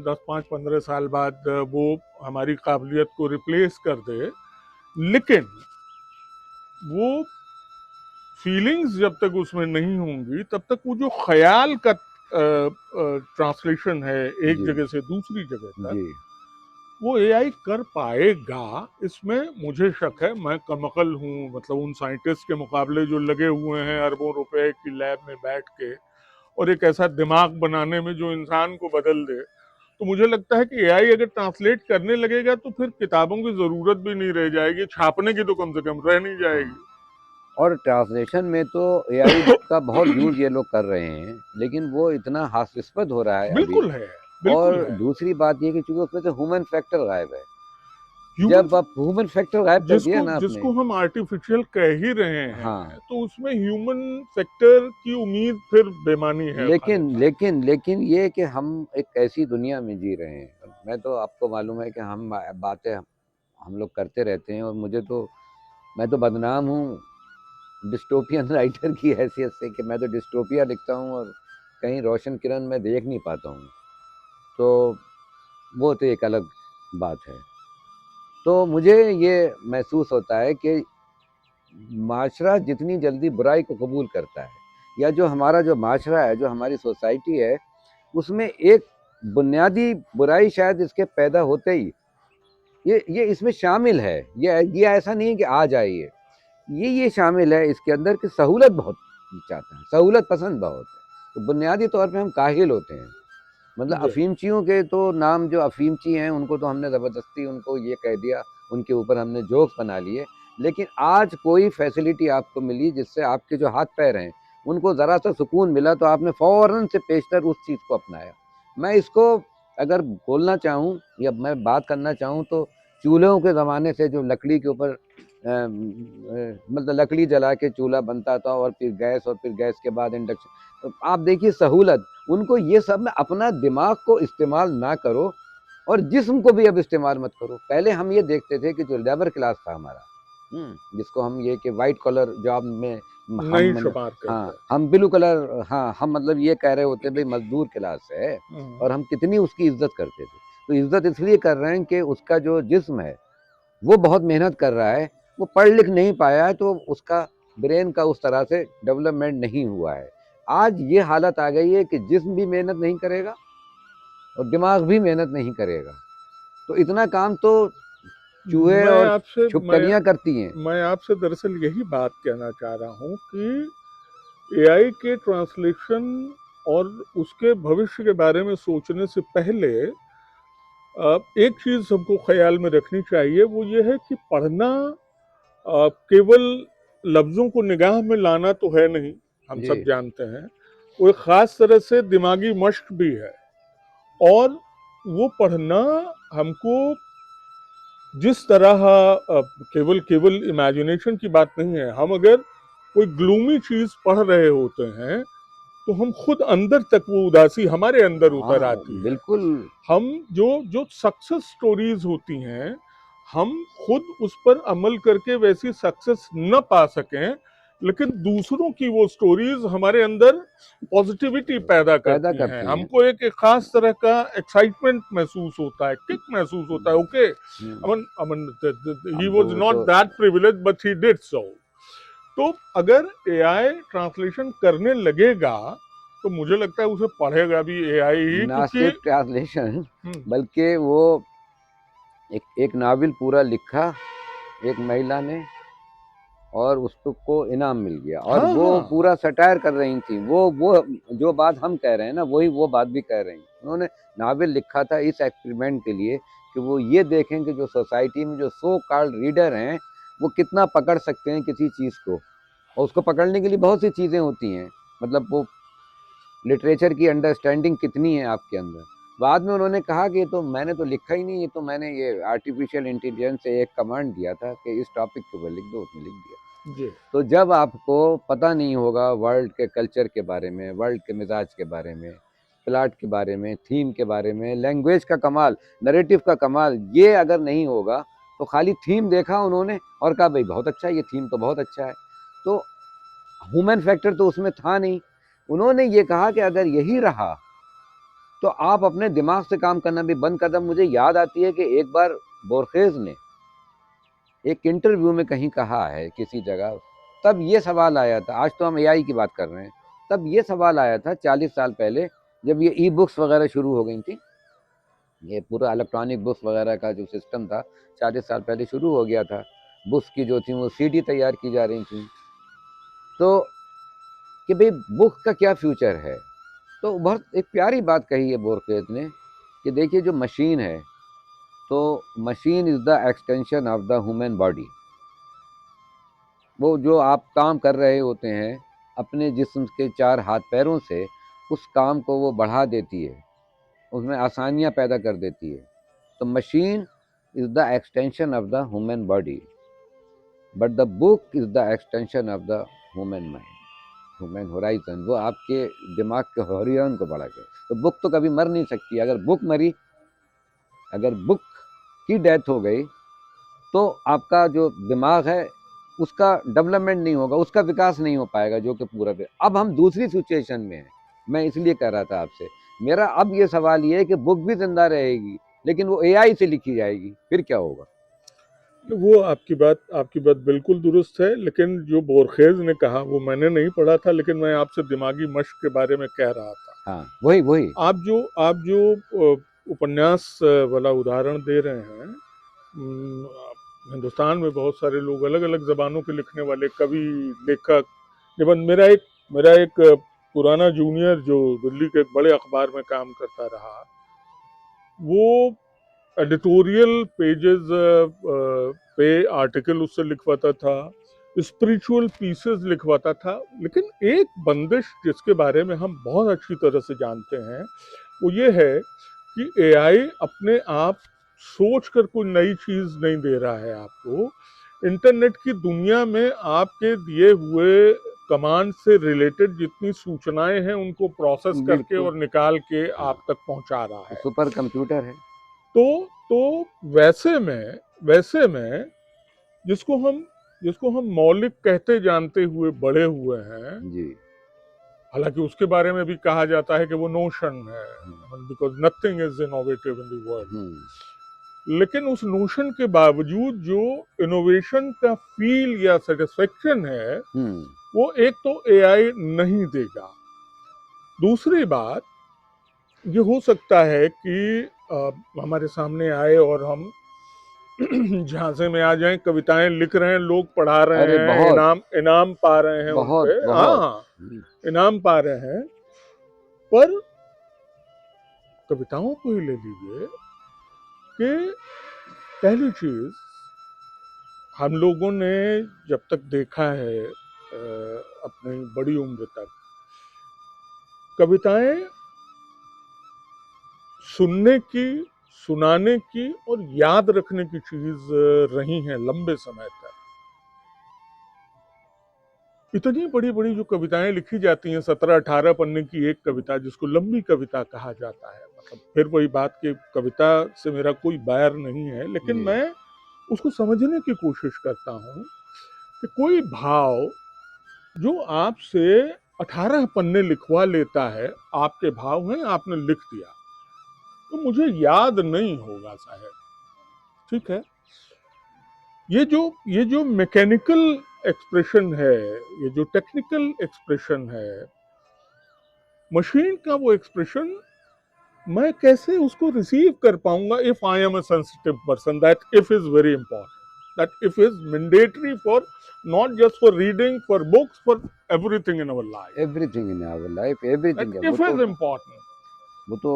10, 5, 15 साल बाद वो हमारी काबिलियत को रिप्लेस कर दे, लेकिन वो फीलिंग्स जब तक उसमें नहीं होंगी तब तक वो जो ख्याल का ट्रांसलेशन है एक जी जगह से दूसरी जगह तक, जी। वो एआई कर पाएगा, इसमें मुझे शक है। मैं कमअकल हूँ, मतलब उन साइंटिस्ट के मुकाबले जो लगे हुए हैं अरबों रुपए की लैब में बैठ के और एक ऐसा दिमाग बनाने में जो इंसान को बदल दे। तो मुझे लगता है कि एआई अगर ट्रांसलेट करने लगेगा तो फिर किताबों की जरूरत भी नहीं रह जाएगी, छापने की तो कम से कम रह नहीं हाँ, जाएगी। और ट्रांसलेशन में तो एआई का बहुत यूज ये लोग कर रहे हैं, लेकिन वो इतना हास्यास्पद हो रहा है अभी। बिल्कुल है, बिल्कुल और है। दूसरी बात ये कि चूंकि उसमें से ह्यूमन फैक्टर गायब है, ह्यूमन, जब आप ह्यूमन फैक्टर गायब कर दिया जिसको ना आपने, जिसको हम आर्टिफिशियल कह ही रहे हैं, हाँ, तो उसमें ह्यूमन फैक्टर की उम्मीद फिर बेमानी है खालिद लेकिन साहब। लेकिन लेकिन ये कि हम एक ऐसी दुनिया में जी रहे हैं। मैं तो आपको मालूम है कि हम बातें हम लोग करते रहते हैं, और मैं तो बदनाम हूँ डिस्टोपियन राइटर की हैसियत से कि मैं तो डिस्टोपिया लिखता हूँ और कहीं रोशन किरण मैं देख नहीं पाता हूँ। तो वो तो एक अलग बात है। तो मुझे ये महसूस होता है कि माशरा जितनी जल्दी बुराई को कबूल करता है, या जो हमारा जो माशरा है, जो हमारी सोसाइटी है, उसमें एक बुनियादी बुराई शायद इसके पैदा होते ही ये इसमें शामिल है। ये ऐसा नहीं है कि आ जाए, ये शामिल है इसके अंदर कि सहूलत बहुत चाहता है, सहूलत पसंद बहुत है। तो बुनियादी तौर पे हम काहिल होते हैं। मतलब जी। अफीमचियों के तो नाम, जो अफीमची हैं उनको तो हमने ज़बरदस्ती उनको ये कह दिया, उनके ऊपर हमने जोक्स बना लिए। लेकिन आज कोई फैसिलिटी आपको मिली जिससे आपके जो हाथ पैर हैं उनको ज़रा सा सुकून मिला, तो आपने फ़ौरन से पेशतर उस चीज़ को अपनाया। मैं इसको अगर बोलना चाहूँ या मैं बात करना चाहूँ, तो चूल्हों के ज़माने से जो लकड़ी के ऊपर मतलब लकड़ी जला के चूल्हा बनता था, और फिर गैस के बाद इंडक्शन, तो आप देखिए सहूलत, उनको ये सब ना, अपना दिमाग को इस्तेमाल ना करो और जिस्म को भी अब इस्तेमाल मत करो। पहले हम ये देखते थे कि जो लेबर क्लास था हमारा, जिसको हम ये कि व्हाइट कॉलर जॉब में नहीं हम, शुमार हाँ, करता हम ब्लू कलर, हाँ, हम मतलब ये कह रहे होते भाई मजदूर क्लास है, है। और हम कितनी उसकी इज्जत करते थे। तो इज्जत इसलिए कर रहे हैं कि उसका जो जिस्म है वो बहुत मेहनत कर रहा है, वो पढ़ लिख नहीं पाया है, तो उसका ब्रेन का उस तरह से डेवलपमेंट नहीं हुआ है। आज ये हालत आ गई है कि जिस्म भी मेहनत नहीं करेगा और दिमाग भी मेहनत नहीं करेगा। तो इतना काम तो चूहे मैं और आपसे मैं छिपकलियां करती हैं। मैं आपसे दरअसल यही बात कहना चाह रहा हूँ कि एआई के ट्रांसलेशन और उसके भविष्य के बारे में सोचने से पहले एक चीज सबको ख्याल में रखनी चाहिए, वो ये है कि पढ़ना केवल लफ्जों को निगाह में लाना तो है नहीं, हम जी, सब जानते हैं। वो एक खास तरह से दिमागी मश्क भी है। और वो पढ़ना हमको जिस तरह केवल केवल इमेजिनेशन की बात नहीं है। हम अगर कोई ग्लूमी चीज पढ़ रहे होते हैं तो हम खुद अंदर तक वो उदासी हमारे अंदर उतर हाँ, आती है। बिल्कुल। हम जो जो सक्सेस स्टोरीज होती हैं, हम खुद उस पर अमल करके वैसी सक्सेस न पा सकें, लेकिन दूसरों की वो स्टोरीज हमारे अंदर पॉजिटिविटी पैदा पैदा करती हैं। करती हैं। हमको एक खास तरह का एक्साइटमेंट महसूस होता है, किक महसूस होता है। ओके, हम्म, ही अब वाज वो नॉट तो that privilege but he did so. तो अगर एआई ट्रांसलेशन करने लगेगा तो मुझे लगता है उसे पढ़ेगा भी एआई ही, ना क्योंकि सिर्फ ट्रांसलेशन, हम्म, बल्कि वो एक नावल पूरा लिखा एक महिला ने, और उसको इनाम मिल गया, और हाँ वो हाँ, पूरा सटायर कर रही थी। वो जो बात हम कह रहे हैं ना, वही वो बात भी कह रही। उन्होंने नावल लिखा था इस एक्सपेरिमेंट के लिए कि वो ये देखें कि जो सोसाइटी में जो सो कॉल्ड रीडर हैं वो कितना पकड़ सकते हैं किसी चीज़ को, और उसको पकड़ने के लिए बहुत सी चीज़ें होती हैं। मतलब वो लिटरेचर की अंडरस्टैंडिंग कितनी है आपके अंदर। बाद में उन्होंने कहा कि ये तो मैंने तो लिखा ही नहीं, ये तो मैंने ये आर्टिफिशियल इंटेलिजेंस से एक कमांड दिया था कि इस टॉपिक के ऊपर लिख दो, उसने लिख दिया। जी। तो जब आपको पता नहीं होगा वर्ल्ड के कल्चर के बारे में, वर्ल्ड के मिजाज के बारे में, प्लाट के बारे में, थीम के बारे में, लैंग्वेज का कमाल, नरेटिव का कमाल, ये अगर नहीं होगा, तो खाली थीम देखा उन्होंने और कहा भाई बहुत अच्छा है, ये थीम तो बहुत अच्छा है। तो ह्यूमन फैक्टर तो उसमें था नहीं। उन्होंने ये कहा कि अगर यही रहा तो आप अपने दिमाग से काम करना भी बंद कर दें। मुझे याद आती है कि एक बार बोर्खेज ने एक इंटरव्यू में कहीं कहा है किसी जगह, तब ये सवाल आया था, आज तो हम एआई की बात कर रहे हैं, तब ये सवाल आया था 40 साल पहले, जब ये ई बुक्स वगैरह शुरू हो गई थी, ये पूरा इलेक्ट्रॉनिक बुक्स वगैरह का जो सिस्टम था 40 साल पहले शुरू हो गया था। बुक्स की जो थी वो सीडी तैयार की जा रही थी, तो कि भाई बुक का क्या फ्यूचर है। तो बहुत एक प्यारी बात कही है बोरखेज ने कि देखिए जो मशीन है, तो machine is the extension of the human body. वो जो आप काम कर रहे होते हैं अपने जिस्म के 4 हाथ पैरों से, उस काम को वो बढ़ा देती है, उसमें आसानियाँ पैदा कर देती है। तो machine is the extension of the human body, but the book is the extension of the human mind, human horizon। वो आपके दिमाग के हॉरिजन को बढ़ा के, तो बुक तो कभी मर नहीं सकती। अगर बुक मरी, अगर बुक की डेथ हो गई, तो आपका जो दिमाग है उसका डेवलपमेंट नहीं होगा, उसका विकास नहीं हो पाएगा, जो कि पूरा अब हम दूसरी सिचुएशन में हैं। मैं इसलिए कह रहा था आपसे, मेरा अब ये सवाल ये है कि बुक भी जिंदा रहेगी, लेकिन वो एआई से लिखी जाएगी, फिर क्या होगा? वो आपकी बात बिल्कुल दुरुस्त है, लेकिन जो बोरखेज ने कहा वो मैंने नहीं पढ़ा था, लेकिन मैं आपसे दिमागी मश्क के बारे में कह रहा था। हाँ, वही आप जो उपन्यास वाला उदाहरण दे रहे हैं, हिंदुस्तान में बहुत सारे लोग, अलग अलग जबानों के लिखने वाले कवि, लेखक, निबंध। मेरा एक पुराना जूनियर जो दिल्ली के एक बड़े अखबार में काम करता रहा, वो एडिटोरियल पेजेस पे आर्टिकल उससे लिखवाता था, स्पिरिचुअल पीसेस लिखवाता था। लेकिन एक बंदिश जिसके बारे में हम बहुत अच्छी तरह से जानते हैं, वो ये है कि एआई अपने आप सोच कर कोई नई चीज नहीं दे रहा है आपको। इंटरनेट की दुनिया में आपके दिए हुए कमांड से रिलेटेड जितनी सूचनाएं हैं उनको प्रोसेस करके बिल्कुल। और निकाल के हाँ, आप तक पहुंचा रहा है। सुपर कंप्यूटर है। तो वैसे में जिसको हम मौलिक कहते जानते हुए बड़े हुए हैं, जी। हालांकि उसके बारे में भी कहा जाता है कि वो नोशन है, hmm, because nothing is innovative in the world. Hmm, लेकिन उस नोशन के बावजूद जो इनोवेशन का फील या सेटिस्फेक्शन है, हम्म, वो एक तो एआई नहीं देगा। दूसरी बात ये हो सकता है कि हमारे सामने आए और हम झांसे में आ जाएं, कविताएं लिख रहे हैं, लोग पढ़ा रहे अरे हैं, बहुत इनाम पा रहे हैं उन पे। बहुत बहुत। हाँ, इनाम पा रहे हैं। पर कविताओं को ही ले लीजिए कि पहली चीज, हम लोगों ने जब तक देखा है अपनी बड़ी उम्र तक, कविताएं सुनने की, सुनाने की और याद रखने की चीज रही हैं लंबे समय तक। इतनी बड़ी बड़ी जो कविताएं लिखी जाती हैं, 17-18 पन्ने की एक कविता, जिसको लंबी कविता कहा जाता है। मतलब फिर वही बात कि कविता से मेरा कोई बैर नहीं है, लेकिन जी। मैं उसको समझने की कोशिश करता हूँ कि कोई भाव जो आपसे 18 पन्ने लिखवा लेता है, आपके भाव हैं, आपने लिख दिया, तो मुझे याद नहीं होगा शायद। ठीक है, ये जो मैकेनिकल एक्सप्रेशन है, ये जो टेक्निकल एक्सप्रेशन है, मशीन का वो एक्सप्रेशन, मैं कैसे उसको रिसीव कर पाऊंगा if I am a sensitive person? That if is very important, that if is mandatory for not just for reading, for books, for everything in our life. Everything in our life, everything है that if is important. वो तो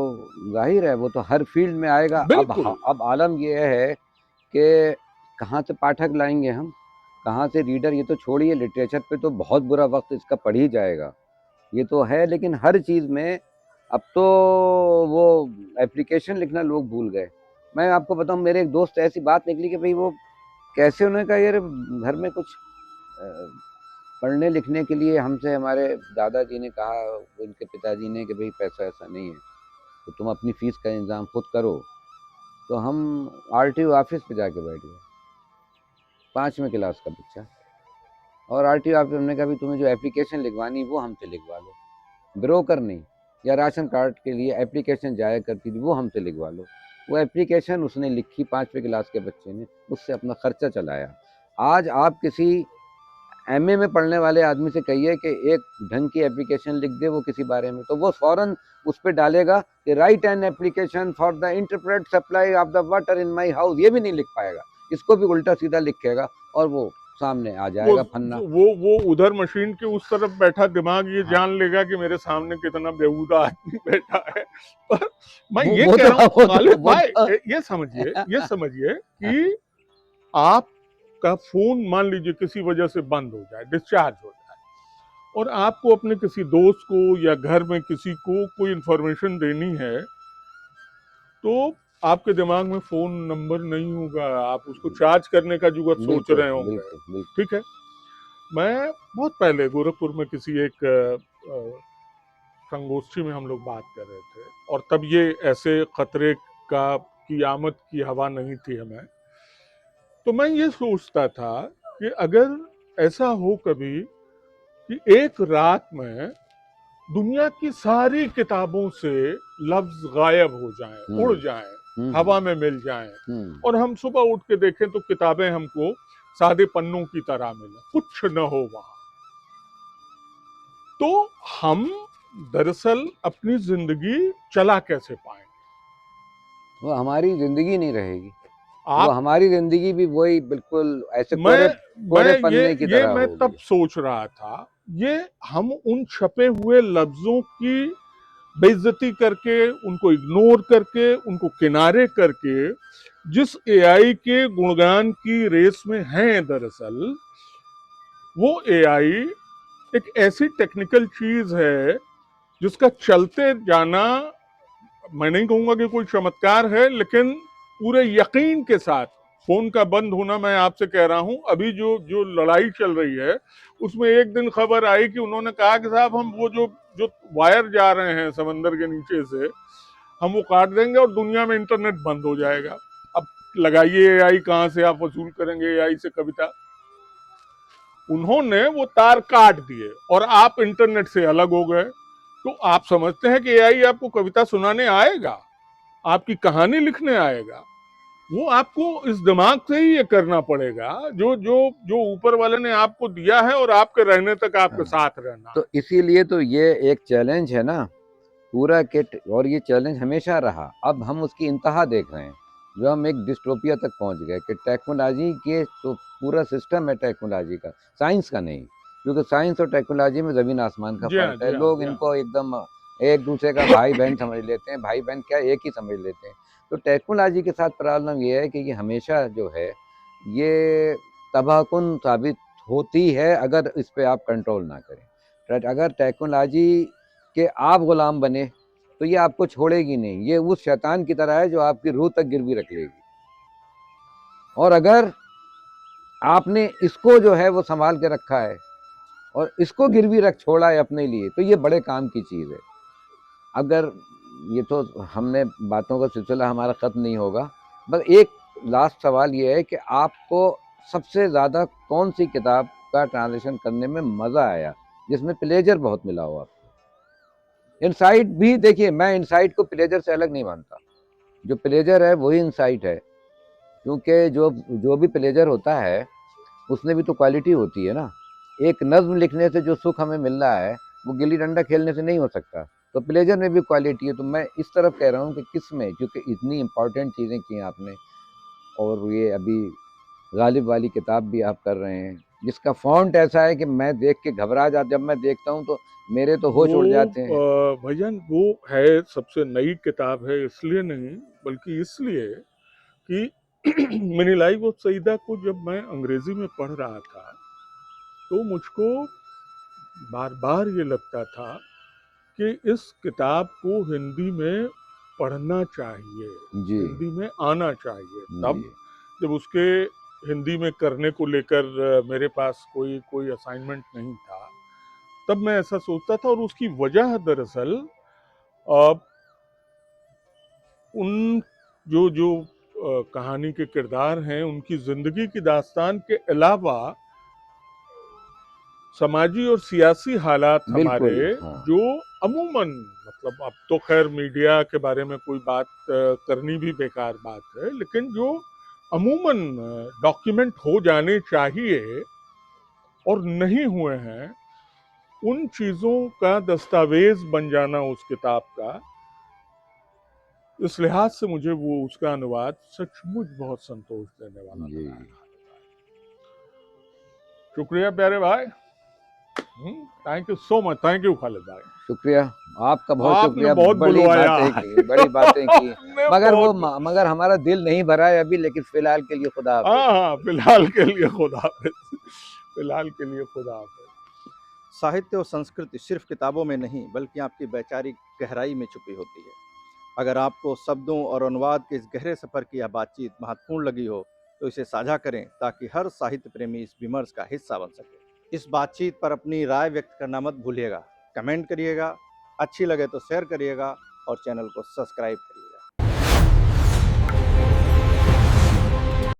जाहिर है, वो तो हर field में आएगा। बिल्कुल। अब आलम ये है कि कहाँ से पाठक लाएंगे हम, कहाँ से रीडर? ये तो छोड़िए, लिटरेचर पे तो बहुत बुरा वक्त इसका पड़ ही जाएगा, ये तो है। लेकिन हर चीज़ में अब तो वो एप्लीकेशन लिखना लोग भूल गए। मैं आपको बताऊं, मेरे एक दोस्त ऐसी बात निकली कि भाई वो कैसे, उन्होंने कहा यार घर में कुछ अ, पढ़ने लिखने के लिए हमसे हमारे दादाजी ने कहा, उनके पिताजी ने, कि भाई पैसा ऐसा नहीं है, तो तुम अपनी फीस का इंतज़ाम खुद करो। तो हम आरटीओ ऑफिस पे जाके बैठ गए, 5वीं क्लास का बच्चा। और आरटीओ ऑफिस, हमने कहा भाई तुम्हें जो एप्लीकेशन लिखवानी वो हमसे लिखवा लो, ब्रोकर नहीं। या राशन कार्ड के लिए एप्लीकेशन जाया करती थी, वो हमसे लिखवा लो। वो एप्लीकेशन उसने लिखी, 5वीं क्लास के बच्चे ने, उससे अपना खर्चा चलाया। आज आप किसी एमए में पढ़ने वाले आदमी से कहिए कि एक ढंग की एप्लीकेशन लिख दे वो किसी बारे में, तो वो फौरन उस पर डालेगा कि right an application for the interpret supply of the water in my house. ये भी नहीं लिख पाएगा, इसको भी उल्टा सीधा लिखेगा और वो सामने आ वो जाएगा फन्ना। वो उधर मशीन के उस तरफ बैठा दिमाग ये हाँ, जान लेगा कि मेरे सामने कितना बेहूदा आदमी बैठा है। पर मैं वो ये वो कह रहा तो हूँ वो तो खालिद वो भाई, तो ये समझिए कि आपका फोन मान लीजिए किसी वजह से बंद हो जाए, डिस्चार्ज हो जाए, और आपको अपने किसी दोस्त को या घर में किसी को कोई इंफॉर्मेशन देनी है, तो आपके दिमाग में फोन नंबर नहीं होगा, आप उसको चार्ज करने का जुगत सोच बिल्कुल रहे होंगे। बिल्कुल बिल्कुल। ठीक है, मैं बहुत पहले गोरखपुर में किसी एक संगोष्ठी में हम लोग बात कर रहे थे, और तब ये ऐसे खतरे का की आमद की हवा नहीं थी हमें। तो मैं ये सोचता था कि अगर ऐसा हो कभी कि एक रात में दुनिया की सारी किताबों से लफ्ज गायब हो जाएं, उड़ जाएं, हवा में मिल जाएं, और हम सुबह उठ के देखें तो किताबें हमको सादे पन्नों की तरह मिले, कुछ न हो वहां, तो हम दरअसल अपनी जिंदगी चला कैसे पाएंगे? वो हमारी जिंदगी नहीं रहेगी, वो आप हमारी जिंदगी भी वही बिल्कुल ऐसे कोरे मैं कोरे मैं पन्ने की ये तरह मैं तब होगी। सोच रहा था, ये हम उन छपे हुए लफ्जों की बेइज्जती करके, उनको इग्नोर करके, उनको किनारे करके, जिस एआई के गुणगान की रेस में हैं, दरअसल वो एआई एक ऐसी टेक्निकल चीज है जिसका चलते जाना, मैं नहीं कहूंगा कि कोई चमत्कार है, लेकिन पूरे यकीन के साथ फोन का बंद होना, मैं आपसे कह रहा हूं, अभी जो जो लड़ाई चल रही है उसमें एक दिन खबर आई कि उन्होंने कहा कि साहब हम वो जो जो वायर जा रहे हैं समंदर के नीचे से, हम वो काट देंगे और दुनिया में इंटरनेट बंद हो जाएगा। अब लगाइए एआई कहां से आप वसूल करेंगे एआई से कविता? उन्होंने वो तार काट दिए और आप इंटरनेट से अलग हो गए। तो आप समझते हैं कि एआई आपको कविता सुनाने आएगा, आपकी कहानी लिखने आएगा? वो आपको इस दिमाग से ही ये करना पड़ेगा जो जो जो ऊपर वाले ने आपको दिया है, और आपके रहने तक आपके हाँ, साथ रहना है। तो इसीलिए तो ये एक चैलेंज है ना पूरा के, और ये चैलेंज हमेशा रहा, अब हम उसकी इंतहा देख रहे हैं, जो हम एक डिस्टोपिया तक पहुंच गए कि टेक्नोलॉजी के तो पूरा सिस्टम है टेक्नोलॉजी का, साइंस का नहीं, क्योंकि साइंस और टेक्नोलॉजी में ज़मीन आसमान का जी हाँ, फ़र्क जी है। हाँ, लोग जी हाँ। इनको एकदम एक दूसरे का भाई बहन समझ लेते हैं, भाई बहन क्या एक ही समझ लेते हैं। तो टेक्नोलॉजी के साथ प्रॉब्लम ये है कि ये हमेशा जो है ये तबाहकुन साबित होती है अगर इस पे आप कंट्रोल ना करें। अगर टेक्नोलॉजी के आप गुलाम बने तो ये आपको छोड़ेगी नहीं, ये उस शैतान की तरह है जो आपकी रूह तक गिरवी रख लेगी। और अगर आपने इसको जो है वो संभाल के रखा है और इसको गिरवी रख छोड़ा है अपने लिए, तो ये बड़े काम की चीज़ है। अगर ये तो हमने बातों का सिलसिला हमारा ख़त्म नहीं होगा, बस एक लास्ट सवाल ये है कि आपको सबसे ज़्यादा कौन सी किताब का ट्रांसलेशन करने में मज़ा आया, जिसमें प्लेजर बहुत मिला हो आपको? इनसाइट भी देखिए, मैं इनसाइट को प्लेजर से अलग नहीं मानता, जो प्लेजर है वही इनसाइट है, क्योंकि जो जो भी प्लेजर होता है उसमें भी तो क्वालिटी होती है ना। एक नज्म लिखने से जो सुख हमें मिल रहा है वो गिल्ली डंडा खेलने से नहीं हो सकता, तो प्लेजर में भी क्वालिटी है। तो मैं इस तरफ कह रहा हूँ कि किस में, क्योंकि इतनी इंपॉर्टेंट चीज़ें की आपने, और ये अभी गालिब वाली किताब भी आप कर रहे हैं जिसका फॉन्ट ऐसा है कि मैं देख के घबरा जाता, जब मैं देखता हूँ तो मेरे तो होश उड़ जाते हैं। भैया वो है सबसे नई किताब है, इसलिए नहीं बल्कि इसलिए कि मिनी लाइफ ऑफ सईदा को जब मैं अंग्रेजी में पढ़ रहा था तो मुझको बार बार ये लगता था कि इस किताब को हिंदी में पढ़ना चाहिए, जी हिंदी में आना चाहिए। तब जी जब उसके हिंदी में करने को लेकर मेरे पास कोई कोई असाइनमेंट नहीं था, तब मैं ऐसा सोचता था। और उसकी वजह दरअसल अ, उन जो जो कहानी के किरदार हैं उनकी जिंदगी की दास्तान के अलावा समाजी और सियासी हालात हमारे, बिल्कुल। हाँ जो अमूमन, मतलब अब तो खैर मीडिया के बारे में कोई बात करनी भी बेकार बात है, लेकिन जो अमूमन डॉक्यूमेंट हो जाने चाहिए और नहीं हुए हैं, उन चीजों का दस्तावेज बन जाना उस किताब का, इस लिहाज से मुझे वो उसका अनुवाद सचमुच बहुत संतोष देने वाला जी, लगा। शुक्रिया प्यारे भाई, thank you so much, thank you Khalid भाई। शुक्रिया, आपका बहुत आपने शुक्रिया, बहुत बड़ी बुलवाया बातें की, बड़ी बातें की। आपने मगर वो बहुत। मगर हमारा दिल नहीं भरा है अभी, लेकिन फिलहाल के लिए खुदा हाफिज। हाँ हाँ, फिलहाल के लिए खुदा हाफिज, फिलहाल के लिए खुदा हाफिज। साहित्य और संस्कृति सिर्फ किताबों में नहीं बल्कि आपकी वैचारिक गहराई में छुपी होती है। अगर आपको शब्दों और अनुवाद के इस गहरे सफर की यह बातचीत महत्वपूर्ण लगी हो तो इसे साझा करें ताकि हर साहित्य प्रेमी इस विमर्श का हिस्सा बन सके। इस बातचीत पर अपनी राय व्यक्त करना मत भूलिएगा। कमेंट करिएगा, अच्छी लगे तो शेयर करिएगा और चैनल को सब्सक्राइब करिएगा।